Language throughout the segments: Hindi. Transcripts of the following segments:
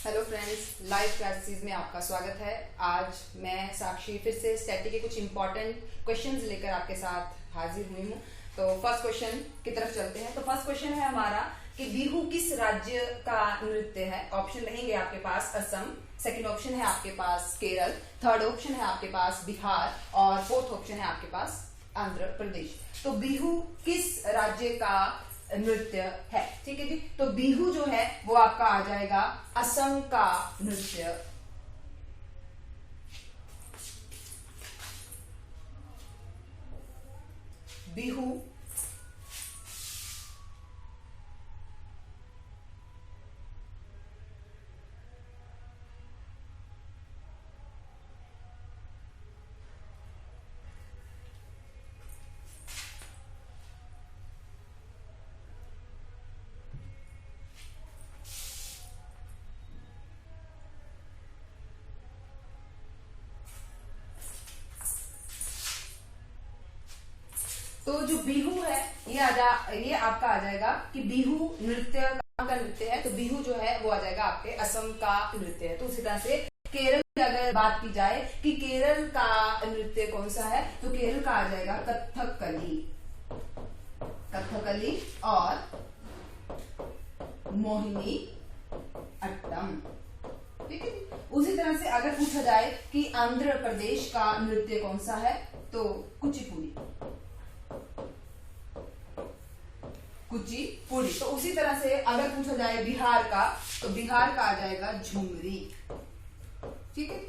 हेलो फ्रेंड्स, लाइव क्लासेस में आपका स्वागत है। आज मैं साक्षी फिर से स्टैटिक के कुछ इंपॉर्टेंट क्वेश्चंस लेकर आपके साथ हाजिर हुई हूँ। तो फर्स्ट क्वेश्चन की तरफ चलते हैं। तो फर्स्ट क्वेश्चन है हमारा कि बिहू किस राज्य का नृत्य है। ऑप्शन रहेंगे आपके पास असम, सेकंड ऑप्शन है आपके पास केरल, थर्ड ऑप्शन है आपके पास बिहार और फोर्थ ऑप्शन है आपके पास आंध्र प्रदेश। तो बिहू किस राज्य का नृत्य है, ठीक है जी। तो बिहू जो है वो आपका आ जाएगा असम का नृत्य। बिहू तो जो बिहू है ये आपका आ जाएगा कि बिहू नृत्य कहाँ का नृत्य है। तो बिहू जो है वो आ जाएगा आपके असम का नृत्य है। तो उसी तरह से केरल की अगर बात की जाए कि केरल का नृत्य कौन सा है, तो केरल का आ जाएगा कथकली और मोहिनी अट्टम, ठीक है। उसी तरह से अगर पूछा जाए कि आंध्र प्रदेश का नृत्य कौन सा है, तो कुचिपुड़ी। तो उसी तरह से अगर पूछा जाए बिहार का, तो बिहार का आ जाएगा झुमरी, ठीक है।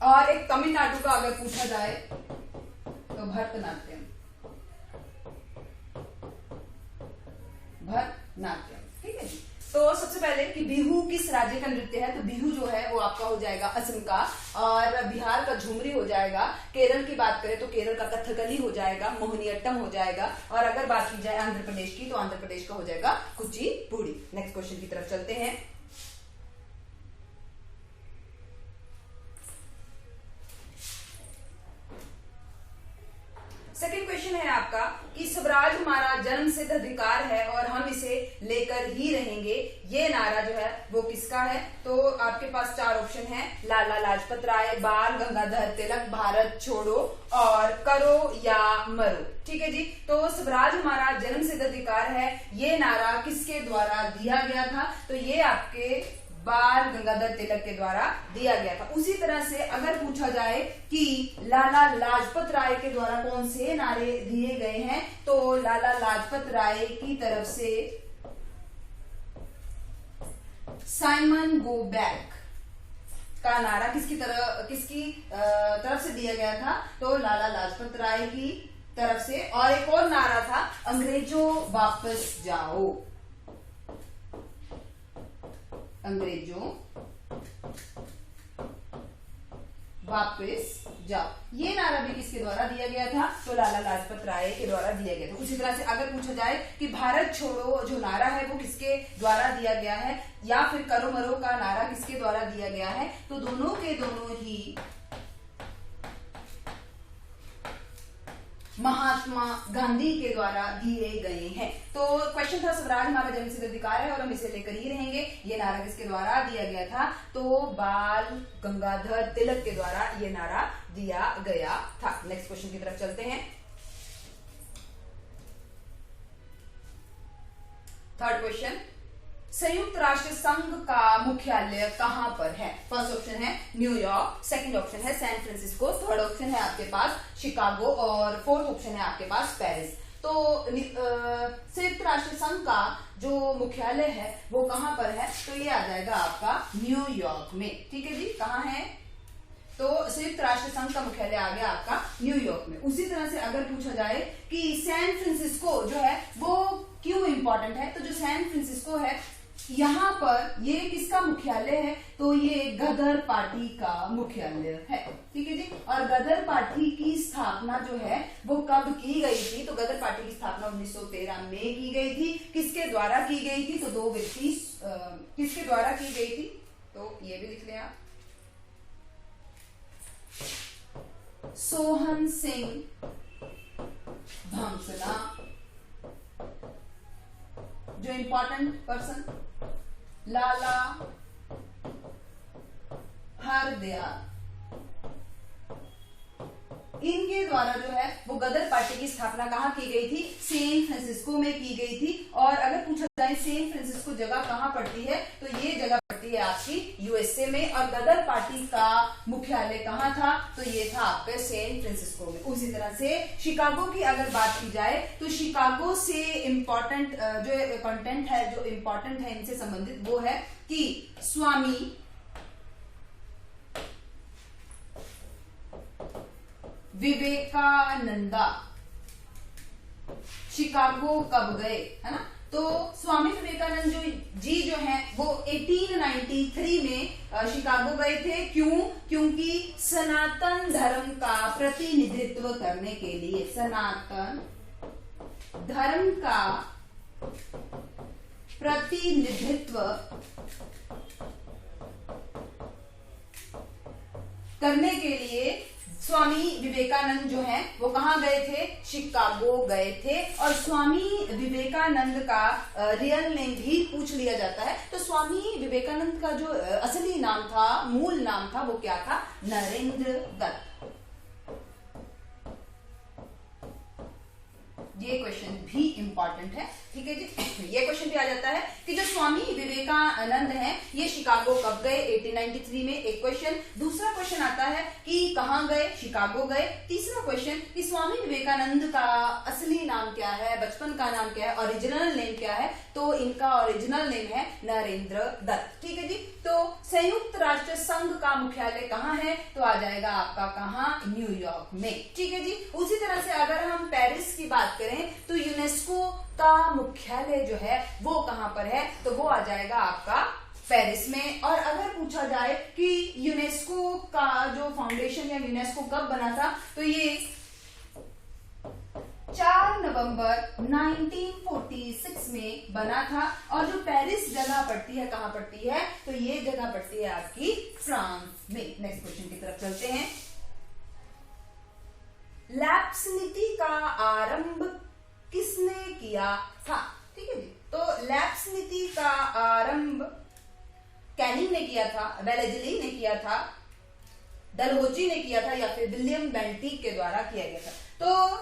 और एक तमिलनाडु का अगर पूछा जाए तो भरतनाट्यम, ठीक है जी। तो सबसे पहले कि बिहू किस राज्य का नृत्य है, तो बिहू जो है वो आपका हो जाएगा असम का, और बिहार का झुमरी हो जाएगा। केरल की बात करें तो केरल का कथकली हो जाएगा, मोहिनीअट्टम हो जाएगा, और अगर बात की जाए आंध्र प्रदेश की, तो आंध्र प्रदेश का हो जाएगा कुचिपुड़ी। नेक्स्ट क्वेश्चन की तरफ चलते हैं। सेकेंड क्वेश्चन है आपका कि स्वराज हमारा जन्म सिद्ध अधिकार है और हम इसे लेकर ही रहेंगे, ये नारा जो है वो किसका है। तो आपके पास चार ऑप्शन है, लाला लाजपत राय, बाल गंगाधर तिलक, भारत छोड़ो और करो या मरो, ठीक है जी। तो स्वराज हमारा जन्म सिद्ध अधिकार है, ये नारा किसके द्वारा दिया गया था, तो ये आपके बाल गंगाधर तिलक के द्वारा दिया गया था। उसी तरह से अगर पूछा जाए कि लाला लाजपत राय के द्वारा कौन से नारे दिए गए हैं, तो लाला लाजपत राय की तरफ से साइमन गो बैक का नारा किसकी तरफ से दिया गया था, तो लाला लाजपत राय की तरफ से। और एक और नारा था, अंग्रेजों वापस जाओ, अंग्रेजों वापस जाओ, ये नारा भी किसके द्वारा दिया गया था, तो लाला लाजपत राय के द्वारा दिया गया था। उसी तरह से अगर पूछा जाए कि भारत छोड़ो जो नारा है वो किसके द्वारा दिया गया है, या फिर करो मरो का नारा किसके द्वारा दिया गया है, तो दोनों के दोनों ही महात्मा गांधी के द्वारा दिए गए हैं। तो क्वेश्चन था स्वराज हमारा जन्म सिद्ध अधिकार है और हम इसे लेकर ही रहेंगे, ये नारा किसके द्वारा दिया गया था, तो बाल गंगाधर तिलक के द्वारा ये नारा दिया गया था। नेक्स्ट क्वेश्चन की तरफ चलते हैं। थर्ड क्वेश्चन, संयुक्त राष्ट्र संघ का मुख्यालय कहां पर है। फर्स्ट ऑप्शन है न्यूयॉर्क, सेकंड ऑप्शन है सैन फ्रांसिस्को, थर्ड ऑप्शन है आपके पास शिकागो और फोर्थ ऑप्शन है आपके पास पेरिस। तो संयुक्त राष्ट्र संघ का जो मुख्यालय है वो कहां पर है, तो ये आ जाएगा आपका न्यूयॉर्क में, ठीक है जी। कहां है, तो संयुक्त राष्ट्र संघ का मुख्यालय आ गया आपका न्यूयॉर्क में। उसी तरह से अगर पूछा जाए कि सैन फ्रांसिस्को जो है वो क्यों इंपॉर्टेंट है, तो जो सैन फ्रांसिस्को है यहाँ पर ये किसका मुख्यालय है, तो ये गदर पार्टी का मुख्यालय है, ठीक है जी। और गदर पार्टी की स्थापना जो है वो कब की गई थी, तो गदर पार्टी की स्थापना 1913 में की गई थी। किसके द्वारा की गई थी, तो दो व्यक्ति किसके द्वारा की गई थी, तो ये भी लिख लें आप, सोहन सिंह भंसला, जो इंपॉर्टेंट पर्सन, लाला मनोहर दयाल, इनके द्वारा जो है वो गदर पार्टी की स्थापना कहाँ की गई थी? सैन फ्रांसिस्को में की गई थी। और अगर पूछा जाए सैन फ्रांसिस्को जगह कहाँ पड़ती है, तो ये जगह पड़ती है आपकी यूएसए में। और गदर पार्टी का मुख्यालय कहाँ था? तो ये था आपके सैन फ्रांसिस्को में। उसी तरह से शिकागो की अगर बात की जाए तो शिकागो से इंपॉर्टेंट जो कंटेंट है, जो इंपॉर्टेंट है इनसे संबंधित, वो है कि स्वामी विवेकानंदा शिकागो कब गए, है ना? तो स्वामी विवेकानंद जी जो हैं वो 1893 में शिकागो गए थे। क्यों? क्योंकि सनातन धर्म का प्रतिनिधित्व करने के लिए, सनातन धर्म का प्रतिनिधित्व करने के लिए स्वामी विवेकानंद जो हैं वो कहाँ गए थे? शिकागो गए थे। और स्वामी विवेकानंद का रियल नेम भी पूछ लिया जाता है। तो स्वामी विवेकानंद का जो असली नाम था, मूल नाम था, वो क्या था? नरेंद्र दत्त। ये क्वेश्चन भी इंपॉर्टेंट है, ठीक है जी। ये क्वेश्चन भी आ जाता है कि जो स्वामी विवेकानंद हैं ये शिकागो कब गए? 1893 में, एक क्वेश्चन। दूसरा क्वेश्चन आता है कि कहाँ गए? शिकागो गए। तीसरा क्वेश्चन कि स्वामी विवेकानंद का असली नाम क्या है, बचपन का नाम क्या है, ओरिजिनल नेम क्या है? तो इनका ओरिजिनल नेम है नरेंद्र दत्त, ठीक है जी। तो संयुक्त राष्ट्र संघ का मुख्यालय कहाँ है? तो आ जाएगा आपका कहाँ? न्यूयॉर्क में, ठीक है जी। उसी तरह से अगर हम पेरिस की बात करें तो यूनेस्को का मुख्यालय जो है वो कहां पर है? तो वो आ जाएगा आपका पेरिस में। और अगर पूछा जाए कि यूनेस्को का जो फाउंडेशन या यूनेस्को कब बना था, तो ये 4 नवंबर 1946 में बना था। और जो पेरिस जगह पड़ती है, कहां पड़ती है? तो ये जगह पड़ती है आपकी फ्रांस में। नेक्स्ट क्वेश्चन की तरफ चलते हैं। लैप्स नीति का आरंभ किसने किया था? ठीक है जी। तो लैप्स नीति का आरंभ कैनिंग ने किया था, वेलेजली ने किया था, डलहौजी ने किया था, या फिर विलियम बेंटिक के द्वारा किया गया था। तो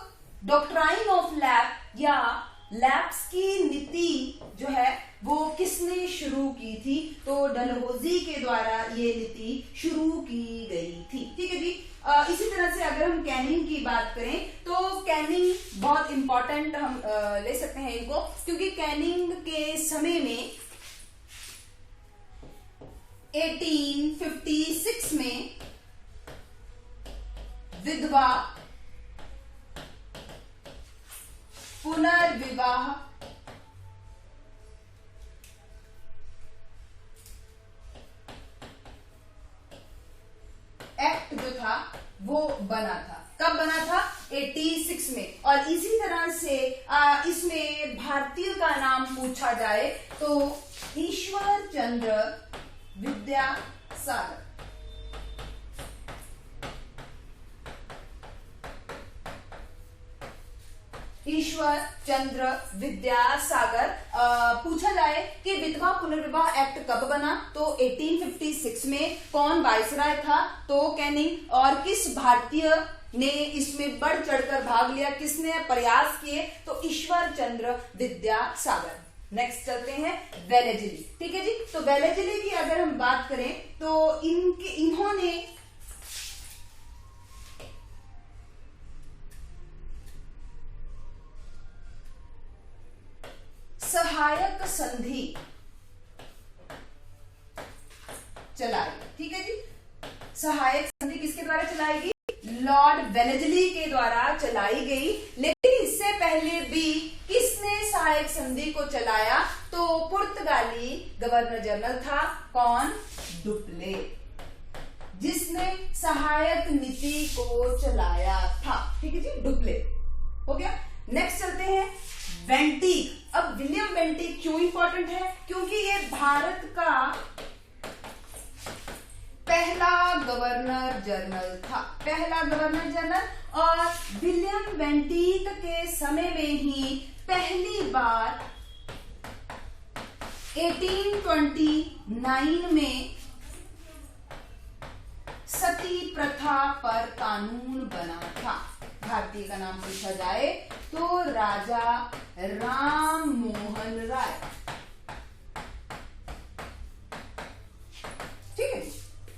डॉक्ट्राइन ऑफ लैप या लैप्स की नीति जो है वो किसने शुरू की थी? तो डलहौजी के द्वारा ये नीति शुरू की गई थी, ठीक है जी। इसी तरह से अगर हम कैनिंग की बात करें तो कैनिंग बहुत इंपॉर्टेंट हम ले सकते हैं इनको, क्योंकि कैनिंग के समय में 1856 में विधवा पुनर्विवाह एक्ट जो था वो बना था। कब बना था? 86 में। और इसी तरह से इसमें भारतीय का नाम पूछा जाए तो ईश्वर चंद्र विद्यासागर। ईश्वर चंद्र विद्यासागर। पूछा जाए कि विधवा पुनर्विवाह एक्ट कब बना? तो 1856 में। कौन वायसराय था? तो कैनिंग। और किस भारतीय ने इसमें बढ़ चढ़कर भाग लिया, किसने प्रयास किए? तो ईश्वर चंद्र विद्यासागर। नेक्स्ट चलते हैं वेलेजली, ठीक है जी। तो वेलेजली की अगर हम बात करें तो इन्होंने सहायक संधि चलाई, ठीक है जी। सहायक संधि किसके द्वारा चलाएगी? लॉर्ड वेलेजली के द्वारा चलाई गई। लेकिन इससे पहले भी किसने सहायक संधि को चलाया? तो पुर्तगाली गवर्नर जनरल था। कौन? डुप्ले, जिसने सहायक नीति को चलाया था, ठीक है जी। डुप्ले हो गया। नेक्स्ट चलते हैं बेंटिक। अब विलियम बेंटिक क्यों इंपॉर्टेंट है? क्योंकि ये भारत का पहला गवर्नर जनरल था, पहला गवर्नर जनरल। और विलियम बेंटिक के समय में ही पहली बार 1829 में सती प्रथा पर कानून बना था? भारतीय का नाम पूछा जाए तो राजा राम मोहन राय। ठीक है,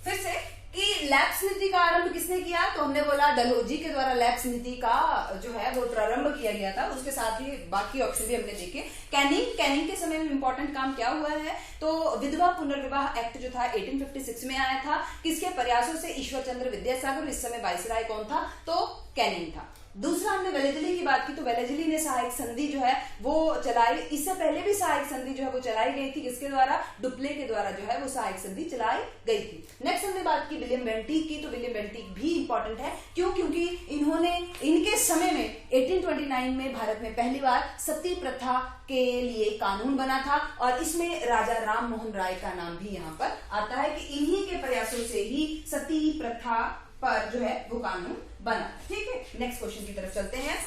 फिर से कि लैप्स नीति का आरंभ किसने किया? तो हमने बोला डलहौजी के द्वारा लैप्स नीति का जो है वो प्रारंभ किया गया था। उसके साथ ही बाकी ऑप्शन भी हमने देखे। कैनिंग के समय में इंपॉर्टेंट काम क्या हुआ है? तो विधवा पुनर्विवाह एक्ट जो था 1856 में आया था। किसके प्रयासों से? ईश्वर चंद्र विद्यासागर। इस समय वाइसराय कौन था? तो कैनिंग था। दूसरा हमने वेलेजली की बात की तो वेलेजली ने सहायक संधि जो है वो चलाई। इससे पहले भी सहायक संधि जो है वो चलाई गई थी। किसके द्वारा? डुप्ले के द्वारा जो है वो सहायक संधि चलाई गई थी। नेक्स्ट हमने बात की विलियम बेंटिक की। तो विलियम बेंटिक भी इंपॉर्टेंट है। क्यों? क्योंकि इनके समय में 1829 में भारत में पहली बार सती प्रथा के लिए कानून बना था और इसमें राजा राम मोहन राय का नाम भी यहाँ पर आता है कि इन्हीं के प्रयासों से ही सती प्रथा पर जो है वो कानून बना। ठीक है, नेक्स्ट क्वेश्चन की तरफ चलते हैं।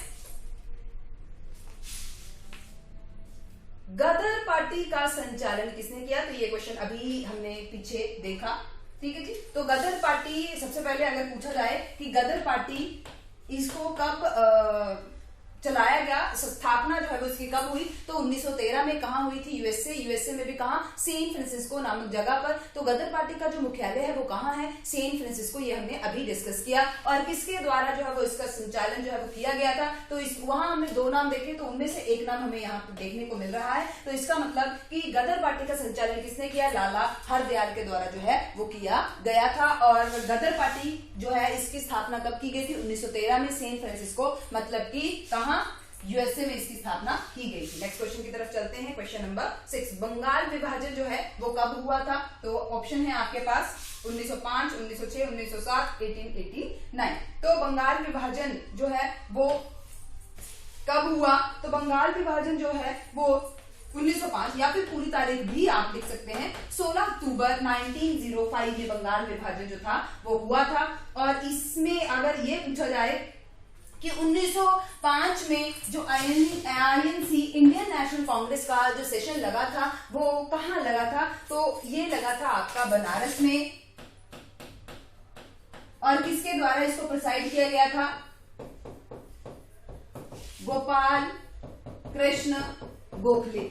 गदर पार्टी का संचालन किसने किया? तो ये क्वेश्चन अभी हमने पीछे देखा। ठीक है जी, तो गदर पार्टी सबसे पहले अगर पूछा जाए कि गदर पार्टी इसको कब चलाया गया, स्थापना जो है वो इसकी कब हुई? तो 1913 में। कहां हुई थी? यूएसए में भी कहां? सैन फ्रांसिस्को नामक जगह पर। तो गदर पार्टी का जो मुख्यालय है वो कहां है? San Francisco. ये हमने अभी डिस्कस किया। और किसके द्वारा जो है वो इसका संचालन जो है वो किया गया था? तो वहां हमने दो नाम देखे, तो उनमें से एक नाम हमें यहाँ पर देखने को मिल रहा है। तो इसका मतलब कि गदर पार्टी का संचालन किसने किया? लाला हरदयाल के द्वारा जो है वो किया गया था। और गदर पार्टी जो है इसकी स्थापना कब की गई थी? 1913 में सैन फ्रांसिस्को, मतलब कि कहां? यूएसए में इसकी स्थापना की गई थी। नेक्स्ट क्वेश्चन की तरफ चलते हैं। क्वेश्चन नंबर 6, बंगाल विभाजन जो है वो कब हुआ था? तो ऑप्शन है आपके पास 1905, 1906, 1907, 1889। तो बंगाल विभाजन जो है वो कब हुआ? तो बंगाल विभाजन जो है वो 1905, या फिर पूरी तारीख भी आप लिख सकते हैं, 16 अक्टूबर 1905 में बंगाल विभाजन जो था वो हुआ था। और इसमें अगर ये पूछा जाए कि 1905 में जो आईएनसी इंडियन नेशनल कांग्रेस का जो सेशन लगा था वो कहां लगा था? तो ये लगा था आपका बनारस में। और किसके द्वारा इसको प्रिसाइड किया गया था? गोपाल कृष्ण गोखले।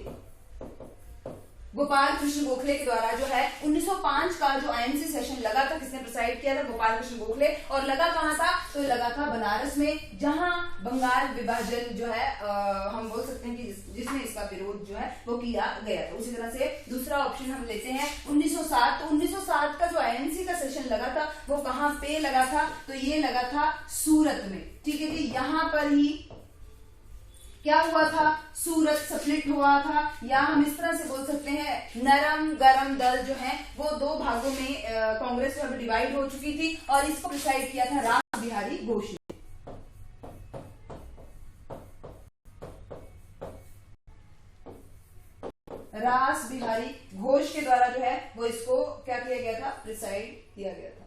गोपाल कृष्ण गोखले के द्वारा जो है 1905 का जो आईएनसी सेशन लगा था, किसने प्रिसाइड किया था? गोपाल कृष्ण गोखले। और लगा कहां था? तो लगा था बनारस में, जहां बंगाल विभाजन जो है हम बोल सकते हैं कि जिसमें इसका विरोध जो है वो किया गया था। उसी तरह से दूसरा ऑप्शन हम लेते हैं 1907। तो 1907 का जो आईएनसी का सेशन लगा था वो कहां पे लगा था? तो ये लगा था सूरत में। ठीक है जी, यहां पर ही क्या हुआ था? सूरत स्प्लिट हुआ था, या हम इस तरह से बोल सकते हैं नरम गरम दल जो है वो दो भागों में कांग्रेस जो है डिवाइड हो चुकी थी। और इसको प्रिसाइड किया था रास बिहारी घोष ने। रास बिहारी घोष के द्वारा जो है वो इसको क्या किया गया था? प्रिसाइड किया गया था।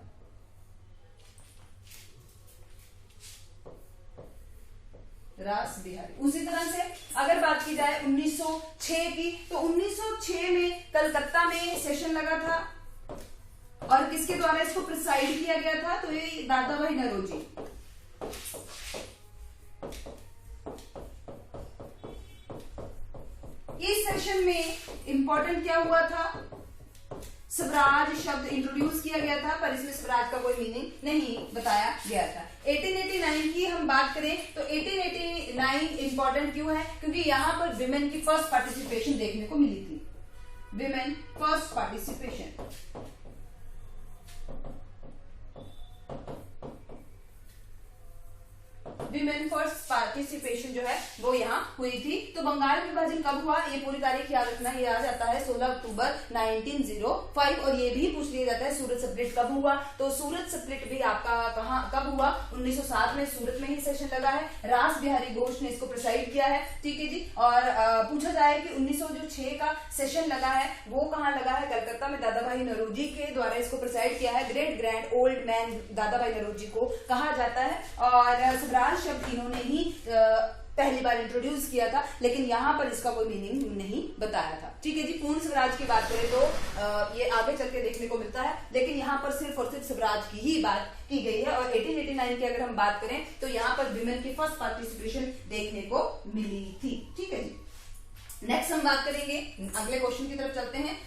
रास बिहारी। उसी तरह से अगर बात की जाए 1906 की, तो 1906 में कलकत्ता में सेशन लगा था और किसके द्वारा इसको प्रिसाइड किया गया था? तो ये दादा भाई नौरोजी। इस सेशन में इंपॉर्टेंट क्या हुआ था? स्वराज शब्द इंट्रोड्यूस किया गया था, पर इसमें स्वराज का कोई मीनिंग नहीं बताया गया था। 1889 की हम बात करें तो 1889 इंपॉर्टेंट क्यों है? क्योंकि यहां पर विमेन की फर्स्ट पार्टिसिपेशन देखने को मिली थी। Women first participation. Women first participation जो है वो यहाँ हुई थी। तो बंगाल विभाजन कब हुआ? ये पूरी तारीख याद रखना। ये आ जाता है 16 अक्टूबर 1905। और ये भी पूछ लिया जाता है सूरत स्प्लिट कब हुआ? तो सूरत स्प्लिट भी आपका कब हुआ? 1907 में सूरत में ही सेशन लगा है। रास बिहारी घोष ने इसको प्रिसाइड किया है। ठीक है जी। और पूछा जाए कि 1906 का सेशन लगा है वो कहाँ लगा है? कलकत्ता में दादा भाई नौरोजी के द्वारा इसको प्रिसाइड किया है। ग्रेट ग्रैंड ओल्ड मैन दादा भाई नौरोजी को कहा जाता है। और स्वराज शब्द इन्होंने ही पहली बार इंट्रोड्यूस किया था, लेकिन यहाँ पर इसका कोई मीनिंग नहीं बताया था। ठीक है जी। पूर्ण स्वराज की बात करें तो ये आगे चल के देखने को मिलता है, लेकिन यहाँ पर सिर्फ और सिर्फ स्वराज की ही बात की गई है। और 1889 की अगर हम बात करें तो यहाँ पर विमेन की फर्स्ट पार्टिसिपेशन देखने को मिली थी। ठीक है जी। नेक्स्ट हम बात करेंगे, अगले क्वेश्चन की तरफ चलते हैं।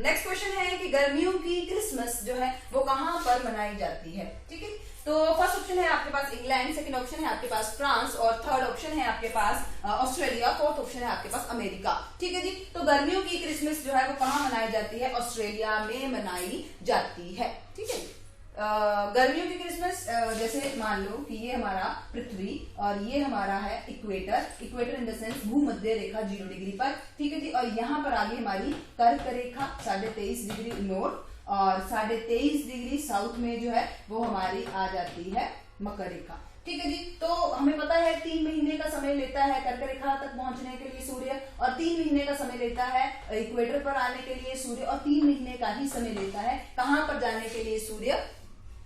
नेक्स्ट क्वेश्चन है कि गर्मियों की क्रिसमस जो है वो कहां पर मनाई जाती है। ठीक है। तो फर्स्ट ऑप्शन है आपके पास इंग्लैंड, सेकंड ऑप्शन है आपके पास फ्रांस और थर्ड ऑप्शन है आपके पास ऑस्ट्रेलिया, फोर्थ ऑप्शन है आपके पास अमेरिका। ठीक है जी। तो गर्मियों की क्रिसमस जो है वो कहां मनाई जाती है? ऑस्ट्रेलिया में मनाई जाती है। ठीक है। गर्मियों की क्रिसमस जैसे मान लो कि ये हमारा पृथ्वी और ये हमारा है equator, equator in the sense भूमध्य रेखा 0 डिग्री पर। ठीक है जी। और यहाँ पर आगे हमारी कर्क रेखा 23.5 डिग्री नॉर्थ और 23.5 डिग्री साउथ में जो है वो हमारी आ जाती है मकर रेखा। ठीक है जी। तो हमें पता है 3 महीने का समय लेता है कर्क रेखा तक पहुंचने के लिए सूर्य, और 3 महीने का समय लेता है इक्वेटर पर आने के लिए सूर्य, और 3 महीने का ही समय लेता है कहां पर जाने के लिए सूर्य?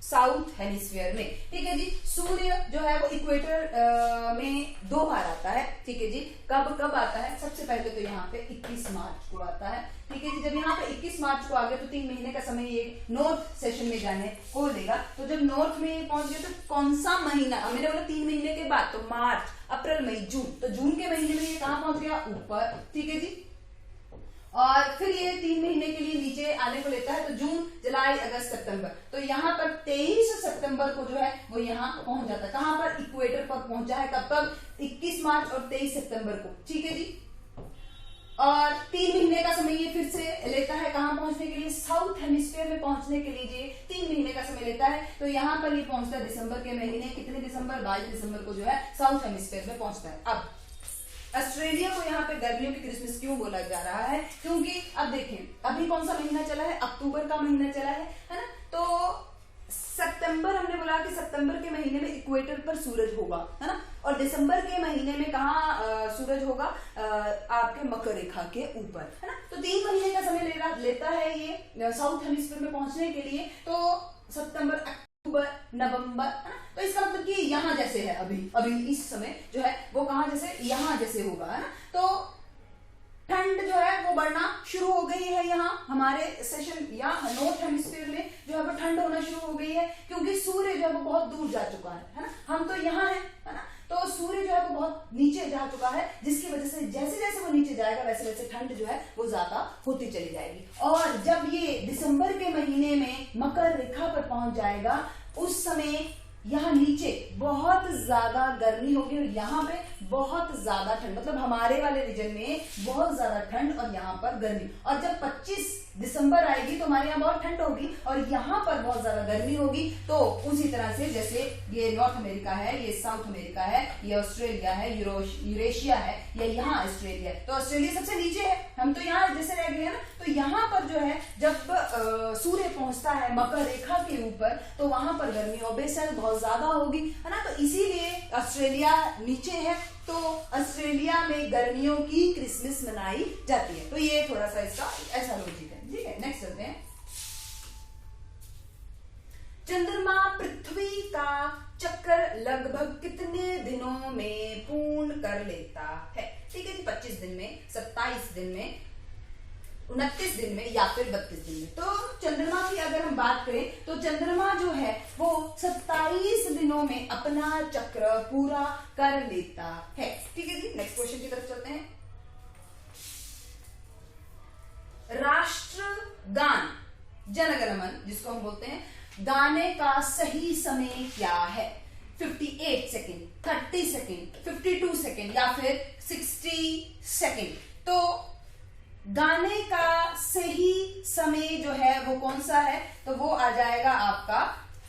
साउथ हेमिस्फीयर में। ठीक है जी। सूर्य जो है वो इक्वेटर में 2 बार आता है। ठीक है जी। कब कब आता है? सबसे पहले तो यहाँ पे 21 मार्च को आता है। ठीक है जी। जब यहाँ पे 21 मार्च को आ गया तो 3 महीने का समय ये नॉर्थ सेशन में जाने को लेगा। तो जब नॉर्थ में पहुंच गया तो कौन सा महीना? मैंने बोला 3 महीने के बाद, तो मार्च, अप्रैल, मई, जून। तो जून के महीने में ये कहां पहुंच गया? ऊपर। ठीक है जी। और फिर ये 3 महीने के लिए नीचे आने को लेता है, तो जून, जुलाई, अगस्त, सितंबर। तो यहाँ पर 23 सितंबर को जो है वो यहाँ पहुंच जाता है। कहां पर? इक्वेटर पर पहुंचा है। कब कब? 21 मार्च और 23 सितंबर को। ठीक है जी। और 3 महीने का समय ये फिर से लेता है कहां पहुंचने के लिए? साउथ हेमिस्फीयर में पहुंचने के लिए ये 3 महीने का समय लेता है। तो यहाँ पर ये पहुंचता है दिसंबर के महीने, कितने दिसंबर? 22 दिसंबर को जो है साउथ हेमिस्फीयर में पहुंचता है। अब ऑस्ट्रेलिया को यहाँ पे गर्मियों की क्रिसमस क्यों बोला जा रहा है? क्योंकि अब देखें अभी कौन सा महीना चला है? अक्टूबर का महीना चला है ना। तो सितंबर, हमने बोला कि सितंबर के महीने में इक्वेटर पर सूरज होगा, है ना। और दिसंबर के महीने में कहाँ सूरज होगा? आपके मकर रेखा के ऊपर, है ना। तो 3 महीने का समय लेता है ये साउथ हेमिस्फीयर में पहुंचने के लिए। तो सितंबर, अक्टूबर, नवंबर, है ना। तो इसका मतलब कि यहाँ जैसे है अभी इस समय जो है वो कहाँ जैसे? यहाँ जैसे होगा, है ना। तो ठंड जो है वो बढ़ना शुरू हो गई है यहाँ हमारे सेशन या नॉर्थ हेमिस्फीयर में जो है वो ठंड होना शुरू हो गई है, क्योंकि सूर्य जो है वो बहुत दूर जा चुका है ना। हम तो यहाँ है ना। तो सूर्य जो है वो बहुत नीचे जा चुका है, जिसकी वजह से जैसे जैसे वो नीचे जाएगा वैसे वैसे ठंड जो है वो ज्यादा होती चली जाएगी। और जब ये दिसंबर के महीने में मकर रेखा पर पहुंच जाएगा, उस समय यहाँ नीचे बहुत ज्यादा गर्मी होगी और यहाँ पे बहुत ज्यादा ठंड, मतलब हमारे वाले रीजन में बहुत ज्यादा ठंड और यहाँ पर गर्मी। और जब 25 दिसंबर आएगी तो हमारे यहाँ बहुत ठंड होगी और यहाँ पर बहुत ज्यादा गर्मी होगी। तो उसी तरह से जैसे ये नॉर्थ अमेरिका है, ये साउथ अमेरिका है, ये ऑस्ट्रेलिया है, यूरेशिया है, या यहाँ ऑस्ट्रेलिया है। तो ऑस्ट्रेलिया सबसे नीचे है, हम तो यहाँ जैसे रह गए हैं ना। तो यहाँ पर जो है जब सूर्य पहुंचता है मकर रेखा के ऊपर तो वहां पर गर्मी ऑब्वियसली बहुत ज्यादा होगी, है ना। तो इसीलिए ऑस्ट्रेलिया नीचे है, तो ऑस्ट्रेलिया में गर्मियों की क्रिसमस मनाई जाती है। तो ये थोड़ा सा इसका ऐसा लॉजिक है। ठीक है। नेक्स्ट चलते हैं। चंद्रमा पृथ्वी का चक्कर लगभग कितने दिनों में पूर्ण कर लेता है? ठीक है जी। 25 दिन में, 27 दिन में, 29 दिन में या फिर 32 दिन में। तो चंद्रमा की अगर हम बात करें तो चंद्रमा जो है वो 27 दिनों में अपना चक्र पूरा कर लेता है। ठीक है जी। नेक्स्ट क्वेश्चन की तरफ चलते हैं। राष्ट्रगान जनगण मन जिसको हम बोलते हैं, गाने का सही समय क्या है? 58 सेकेंड, 30 सेकेंड, 52 सेकेंड या फिर 60 सेकेंड। तो गाने का सही समय जो है वो कौन सा है? तो वो आ जाएगा आपका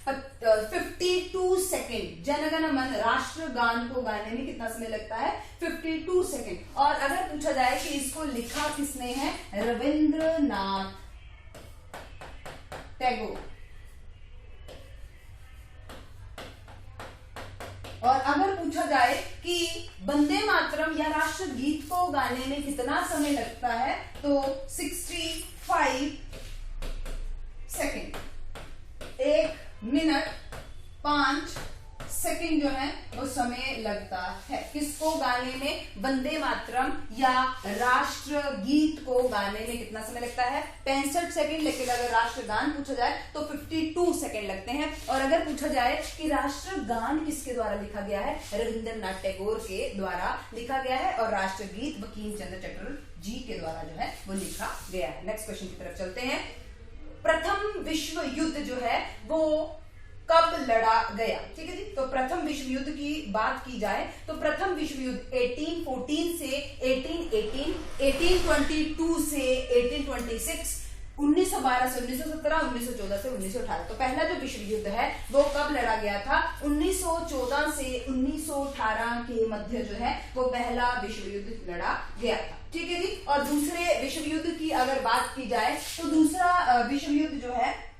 52 सेकेंड। जनगण मन राष्ट्रगान को गाने में कितना समय लगता है? 52 सेकेंड। और अगर पूछा जाए कि इसको लिखा किसने है? रविंद्रनाथ टैगोर। और अगर पूछा जाए कि वंदे मातरम या राष्ट्रगीत को गाने में कितना समय लगता है तो 65 सेकेंड, 1 मिनट 5 सेकंड जो है वो समय लगता है। किसको गाने में? वंदे मातरम या राष्ट्र गीत को गाने में कितना समय लगता है? 65 सेकंड। लेकिन अगर राष्ट्रगान पूछा जाए तो 52 सेकंड लगते हैं। और अगर पूछा जाए कि राष्ट्रगान किसके द्वारा लिखा गया है? रविंद्रनाथ टैगोर के द्वारा लिखा गया है और राष्ट्रगीत बंकिम चंद्र चटर्जी के द्वारा जो है वो लिखा गया है। नेक्स्ट क्वेश्चन की तरफ चलते हैं। प्रथम विश्व युद्ध जो है वो कब लड़ा गया? ठीक है जी। तो प्रथम विश्व युद्ध की बात की जाए तो प्रथम विश्व युद्ध 1814 से 1818, 1822 से 1826, 1912 से 1917, 1914 से 1918। तो पहला जो विश्व युद्ध है वो कब लड़ा गया था? 1914 से 1918 के मध्य जो है वो पहला विश्व युद्ध लड़ा गया था। ठीक है जी। और दूसरे विश्व युद्ध की अगर बात की जाए तो दूसरा विश्व युद्ध जो है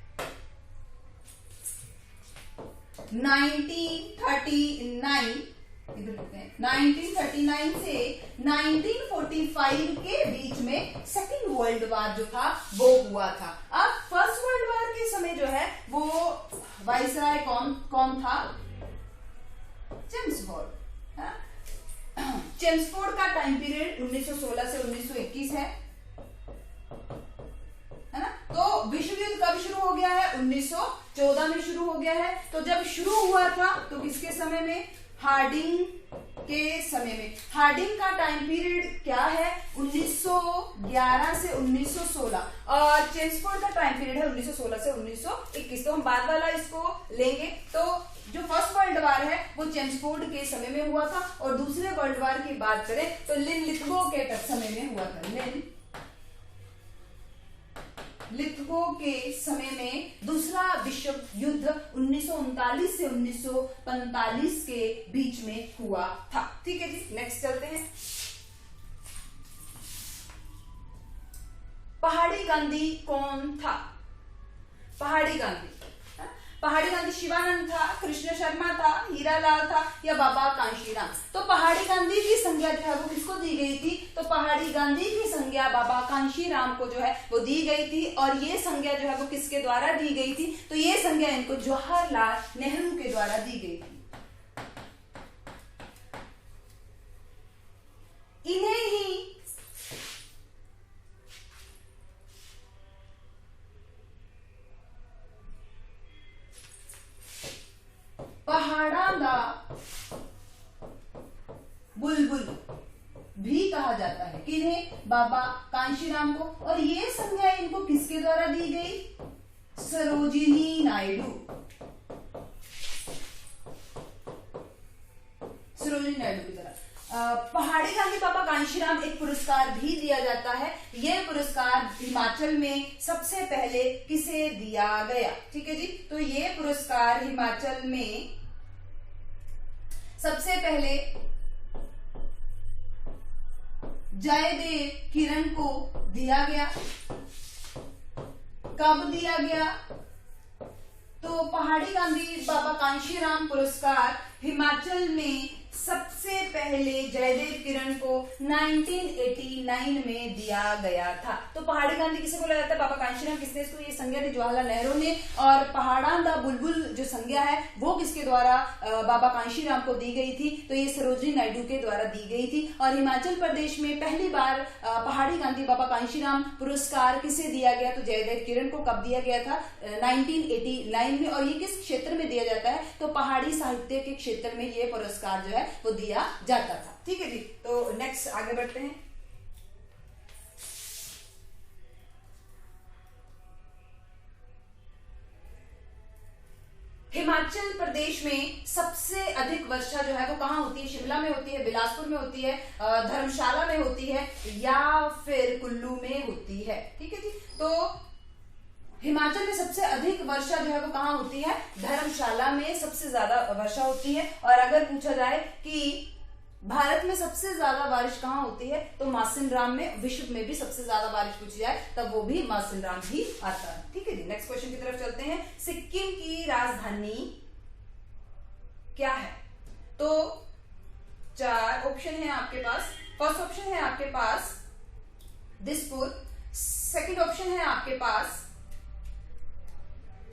1939 से 1945 के बीच में सेकेंड वर्ल्ड वार जो था वो हुआ था। अब फर्स्ट वर्ल्ड वार के समय जो है वो वाइसराय कौन था? चेम्सफोर्ड। चेम्सफोर्ड का टाइम पीरियड 1916 से 1921 है ना। तो विश्व युद्ध कब शुरू हो गया है? 1914 में शुरू हो गया है। तो जब शुरू हुआ था तो किसके समय में? हार्डिंग के समय में। हार्डिंग का टाइम पीरियड क्या है? 1911 से 1916 और चेम्सफोर्ड का टाइम पीरियड है 1916 से 1921। तो हम बाद वाला इसको लेंगे। तो जो फर्स्ट वर्ल्ड वार है वो चेम्सफोर्ड के समय में हुआ था और दूसरे वर्ल्ड वार की बात करें तो लिन लिथगो के समय में हुआ था। लिन लिथगो के समय में दूसरा विश्व युद्ध 1939 से 1945 के बीच में हुआ था। ठीक है जी। नेक्स्ट चलते हैं। पहाड़ी गांधी कौन था? पहाड़ी गांधी शिवानंद था, कृष्ण शर्मा था, हीरालाल था या बाबा कांशीराम? तो पहाड़ी गांधी की संज्ञा जो है वो किसको दी गई थी? तो पहाड़ी गांधी की संज्ञा बाबा कांशीराम को जो है वो दी गई थी। और ये संज्ञा जो है वो किसके द्वारा दी गई थी? तो ये संज्ञा इनको जवाहरलाल नेहरू के द्वारा दी गई थी। इन्हें ही पहाड़ा दा बुलबुल भी कहा जाता है। किन्हें? बाबा कांशीराम को। और ये संज्ञा इनको किसके द्वारा दी गई? सरोजिनी नायडू। सरोजिनी नायडू की तरह। पहाड़ी गांधी बाबा कांशीराम एक पुरस्कार भी दिया जाता है। यह पुरस्कार हिमाचल में सबसे पहले किसे दिया गया? ठीक है जी। तो ये पुरस्कार हिमाचल में सबसे पहले जयदेव किरण को दिया गया। कब दिया गया? तो पहाड़ी गांधी बाबा कांशीराम पुरस्कार हिमाचल में सबसे पहले जयदेव किरण को 1989 में दिया गया था। तो पहाड़ी गांधी किसे बोला जाता है? बाबा कांशीराम। किसने इसको ये संज्ञा दी? जवाहरलाल नेहरू ने। और पहाड़ा दा बुलबुल जो संज्ञा है वो किसके द्वारा बाबा कांशीराम को दी गई थी? तो ये सरोजिनी नायडू के द्वारा दी गई थी। और हिमाचल प्रदेश में पहली बार पहाड़ी गांधी बाबा कांशीराम पुरस्कार किसे दिया गया? तो जयदेव किरण को। कब दिया गया था? 1989 में। और ये किस क्षेत्र में दिया जाता है? तो पहाड़ी साहित्य के क्षेत्र में ये पुरस्कार जो है वो दिया जाता था। ठीक है जी। तो नेक्स्ट आगे बढ़ते हैं। हिमाचल प्रदेश में सबसे अधिक वर्षा जो है वो कहाँ होती है? शिमला में होती है, बिलासपुर में होती है, धर्मशाला में होती है या फिर कुल्लू में होती है। ठीक है जी। तो हिमाचल में सबसे अधिक वर्षा जो है वो कहाँ होती है? धर्मशाला में सबसे ज्यादा वर्षा होती है। और अगर पूछा जाए कि भारत में सबसे ज्यादा बारिश कहाँ होती है? तो मासिनराम में। विश्व में भी सबसे ज्यादा बारिश पूछी जाए तब वो भी मासिनराम ही आता है। ठीक है जी। नेक्स्ट क्वेश्चन की तरफ चलते हैं। सिक्किम की राजधानी क्या है? तो 4 ऑप्शन है आपके पास। फर्स्ट ऑप्शन है आपके पास दिसपुर, सेकंड ऑप्शन है आपके पास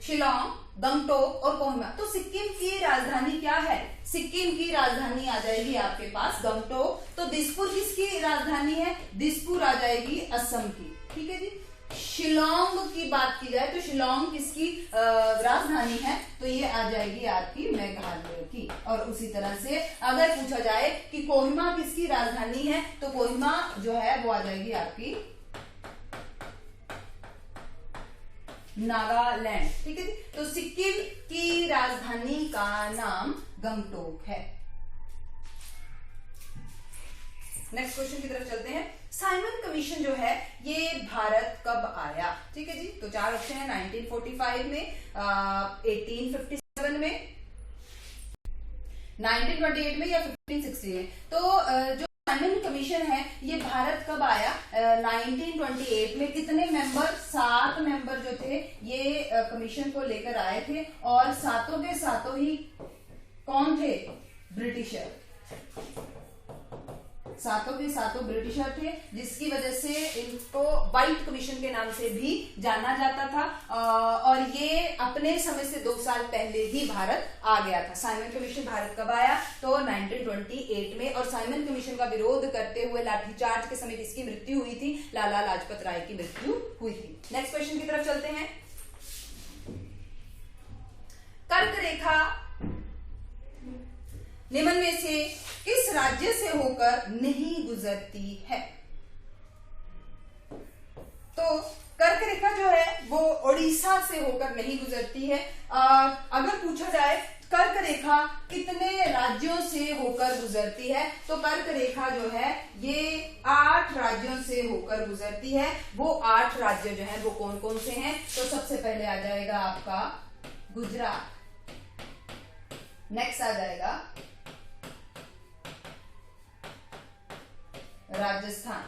शिलोंग, गंगटोक और कोहिमा। तो सिक्किम की राजधानी क्या है? सिक्किम की राजधानी आ जाएगी आपके पास गंगटोक। तो दिसपुर किसकी राजधानी है? दिसपुर आ जाएगी असम की। ठीक है जी। शिलोंग की बात की जाए तो शिलोंग किसकी राजधानी है? तो ये आ जाएगी आपकी मेघालय की। और उसी तरह से अगर पूछा जाए कि कोहिमा किसकी राजधानी है, तो कोहिमा जो है वो आ जाएगी आपकी नागालैंड। ठीक है जी। तो सिक्किम की राजधानी का नाम गंगटोक है। नेक्स्ट क्वेश्चन की तरफ चलते हैं। साइमन कमीशन जो है ये भारत कब आया? ठीक है जी। तो 4 ऑप्शन है, 1945 में, 1857 में, 1928 में या 1560 में। तो जो साइमन कमीशन है ये भारत कब आया? 1928 में। कितने मेंबर? 7 मेंबर जो थे ये कमीशन को लेकर आए थे, और सातों के सातों ही कौन थे? ब्रिटिशर। सातों के सातों ब्रिटिशर थे, जिसकी वजह से इनको व्हाइट कमीशन के नाम से भी जाना जाता था। और ये अपने समय से 2 साल पहले ही भारत आ गया था। साइमन कमीशन भारत कब आया? तो 1928 में। और साइमन कमीशन का विरोध करते हुए लाठीचार्ज के समय किसकी मृत्यु हुई थी? लाला लाजपत राय की मृत्यु हुई थी। नेक्स्ट क्वेश्चन की तरफ चलते हैं। कर्क रेखा निम्न में से किस राज्य से होकर नहीं गुजरती है? तो कर्क रेखा जो है वो ओडिशा से होकर नहीं गुजरती है। अगर पूछा जाए कर्क रेखा कितने राज्यों से होकर गुजरती है, तो कर्क रेखा जो है ये 8 राज्यों से होकर गुजरती है। वो 8 राज्य जो है वो कौन कौन से हैं? तो सबसे पहले आ जाएगा आपका गुजरात, नेक्स्ट आ जाएगा राजस्थान।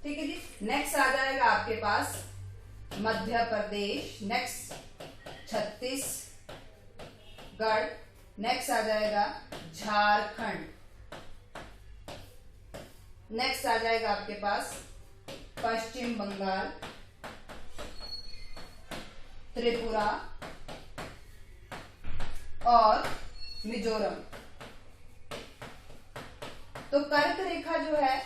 ठीक है जी। नेक्स्ट आ जाएगा आपके पास मध्य प्रदेश, नेक्स्ट छत्तीसगढ़, नेक्स्ट आ जाएगा झारखंड, नेक्स्ट आ जाएगा आपके पास पश्चिम बंगाल, त्रिपुरा और मिजोरम। तो कर्क रेखा जो है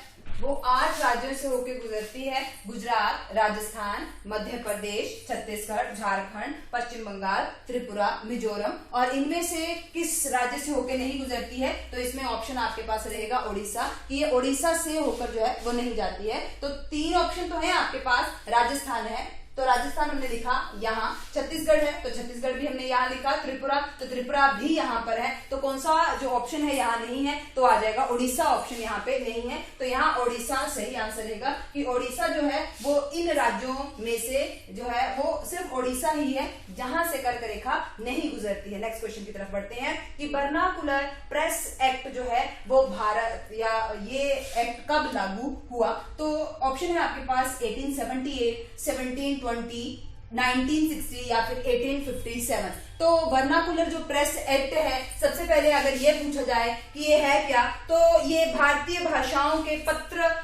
वो 8 राज्यों से होकर गुजरती है। गुजरात, राजस्थान, मध्य प्रदेश, छत्तीसगढ़, झारखंड, पश्चिम बंगाल, त्रिपुरा, मिजोरम। और इनमें से किस राज्य से होकर नहीं गुजरती है? तो इसमें ऑप्शन आपके पास रहेगा ओडिशा, कि ये ओडिशा से होकर जो है वो नहीं जाती है। तो 3 ऑप्शन तो है आपके पास। राजस्थान है तो राजस्थान हमने लिखा यहाँ, छत्तीसगढ़ है तो छत्तीसगढ़ भी हमने यहाँ लिखा, त्रिपुरा तो त्रिपुरा भी यहाँ पर है। तो कौन सा जो ऑप्शन है यहाँ नहीं है, तो आ जाएगा ओडिशा। ऑप्शन यहाँ पे नहीं है, तो यहाँ ओडिशा सही आंसर रहेगा, कि ओडिशा जो है वो इन राज्यों में से जो है वो सिर्फ ओडिशा ही है जहां से कर्क रेखा नहीं गुजरती है। नेक्स्ट क्वेश्चन की तरफ बढ़ते हैं कि वर्नाकुलर प्रेस एक्ट जो है वो भारत या ये एक्ट कब लागू हुआ? तो ऑप्शन है आपके पास 1878, 1720, 1960 या फिर 1857। तो वर्नाकुलर जो प्रेस एक्ट है, सबसे पहले अगर ये पूछा जाए कि ये है क्या, तो ये भारतीय भाषाओं के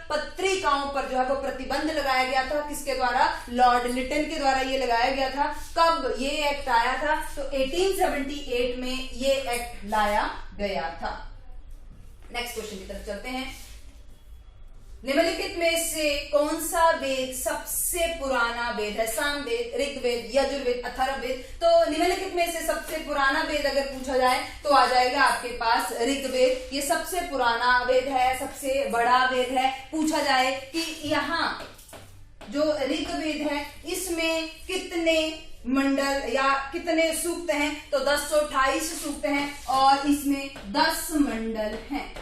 पत्रिकाओं पर जो है वो प्रतिबंध लगाया गया था। किसके द्वारा? लॉर्ड लिटन के द्वारा ये लगाया गया था। कब ये एक्ट आया था? तो 1878 में ये एक्ट लाया गया था। नेक्स्ट क्वेश्चन की तरफ चलते हैं। निम्नलिखित में से कौन सा वेद सबसे पुराना वेद है? सामवेद, ऋग्वेद, यजुर्वेद, अथर्ववेद। तो निम्नलिखित में से सबसे पुराना वेद अगर पूछा जाए तो आ जाएगा आपके पास ऋग्वेद। ये सबसे पुराना वेद है, सबसे बड़ा वेद है। पूछा जाए कि यहाँ जो ऋग्वेद है इसमें कितने मंडल या कितने सूक्त हैं? तो 1028 सूक्त हैं और इसमें 10 मंडल हैं।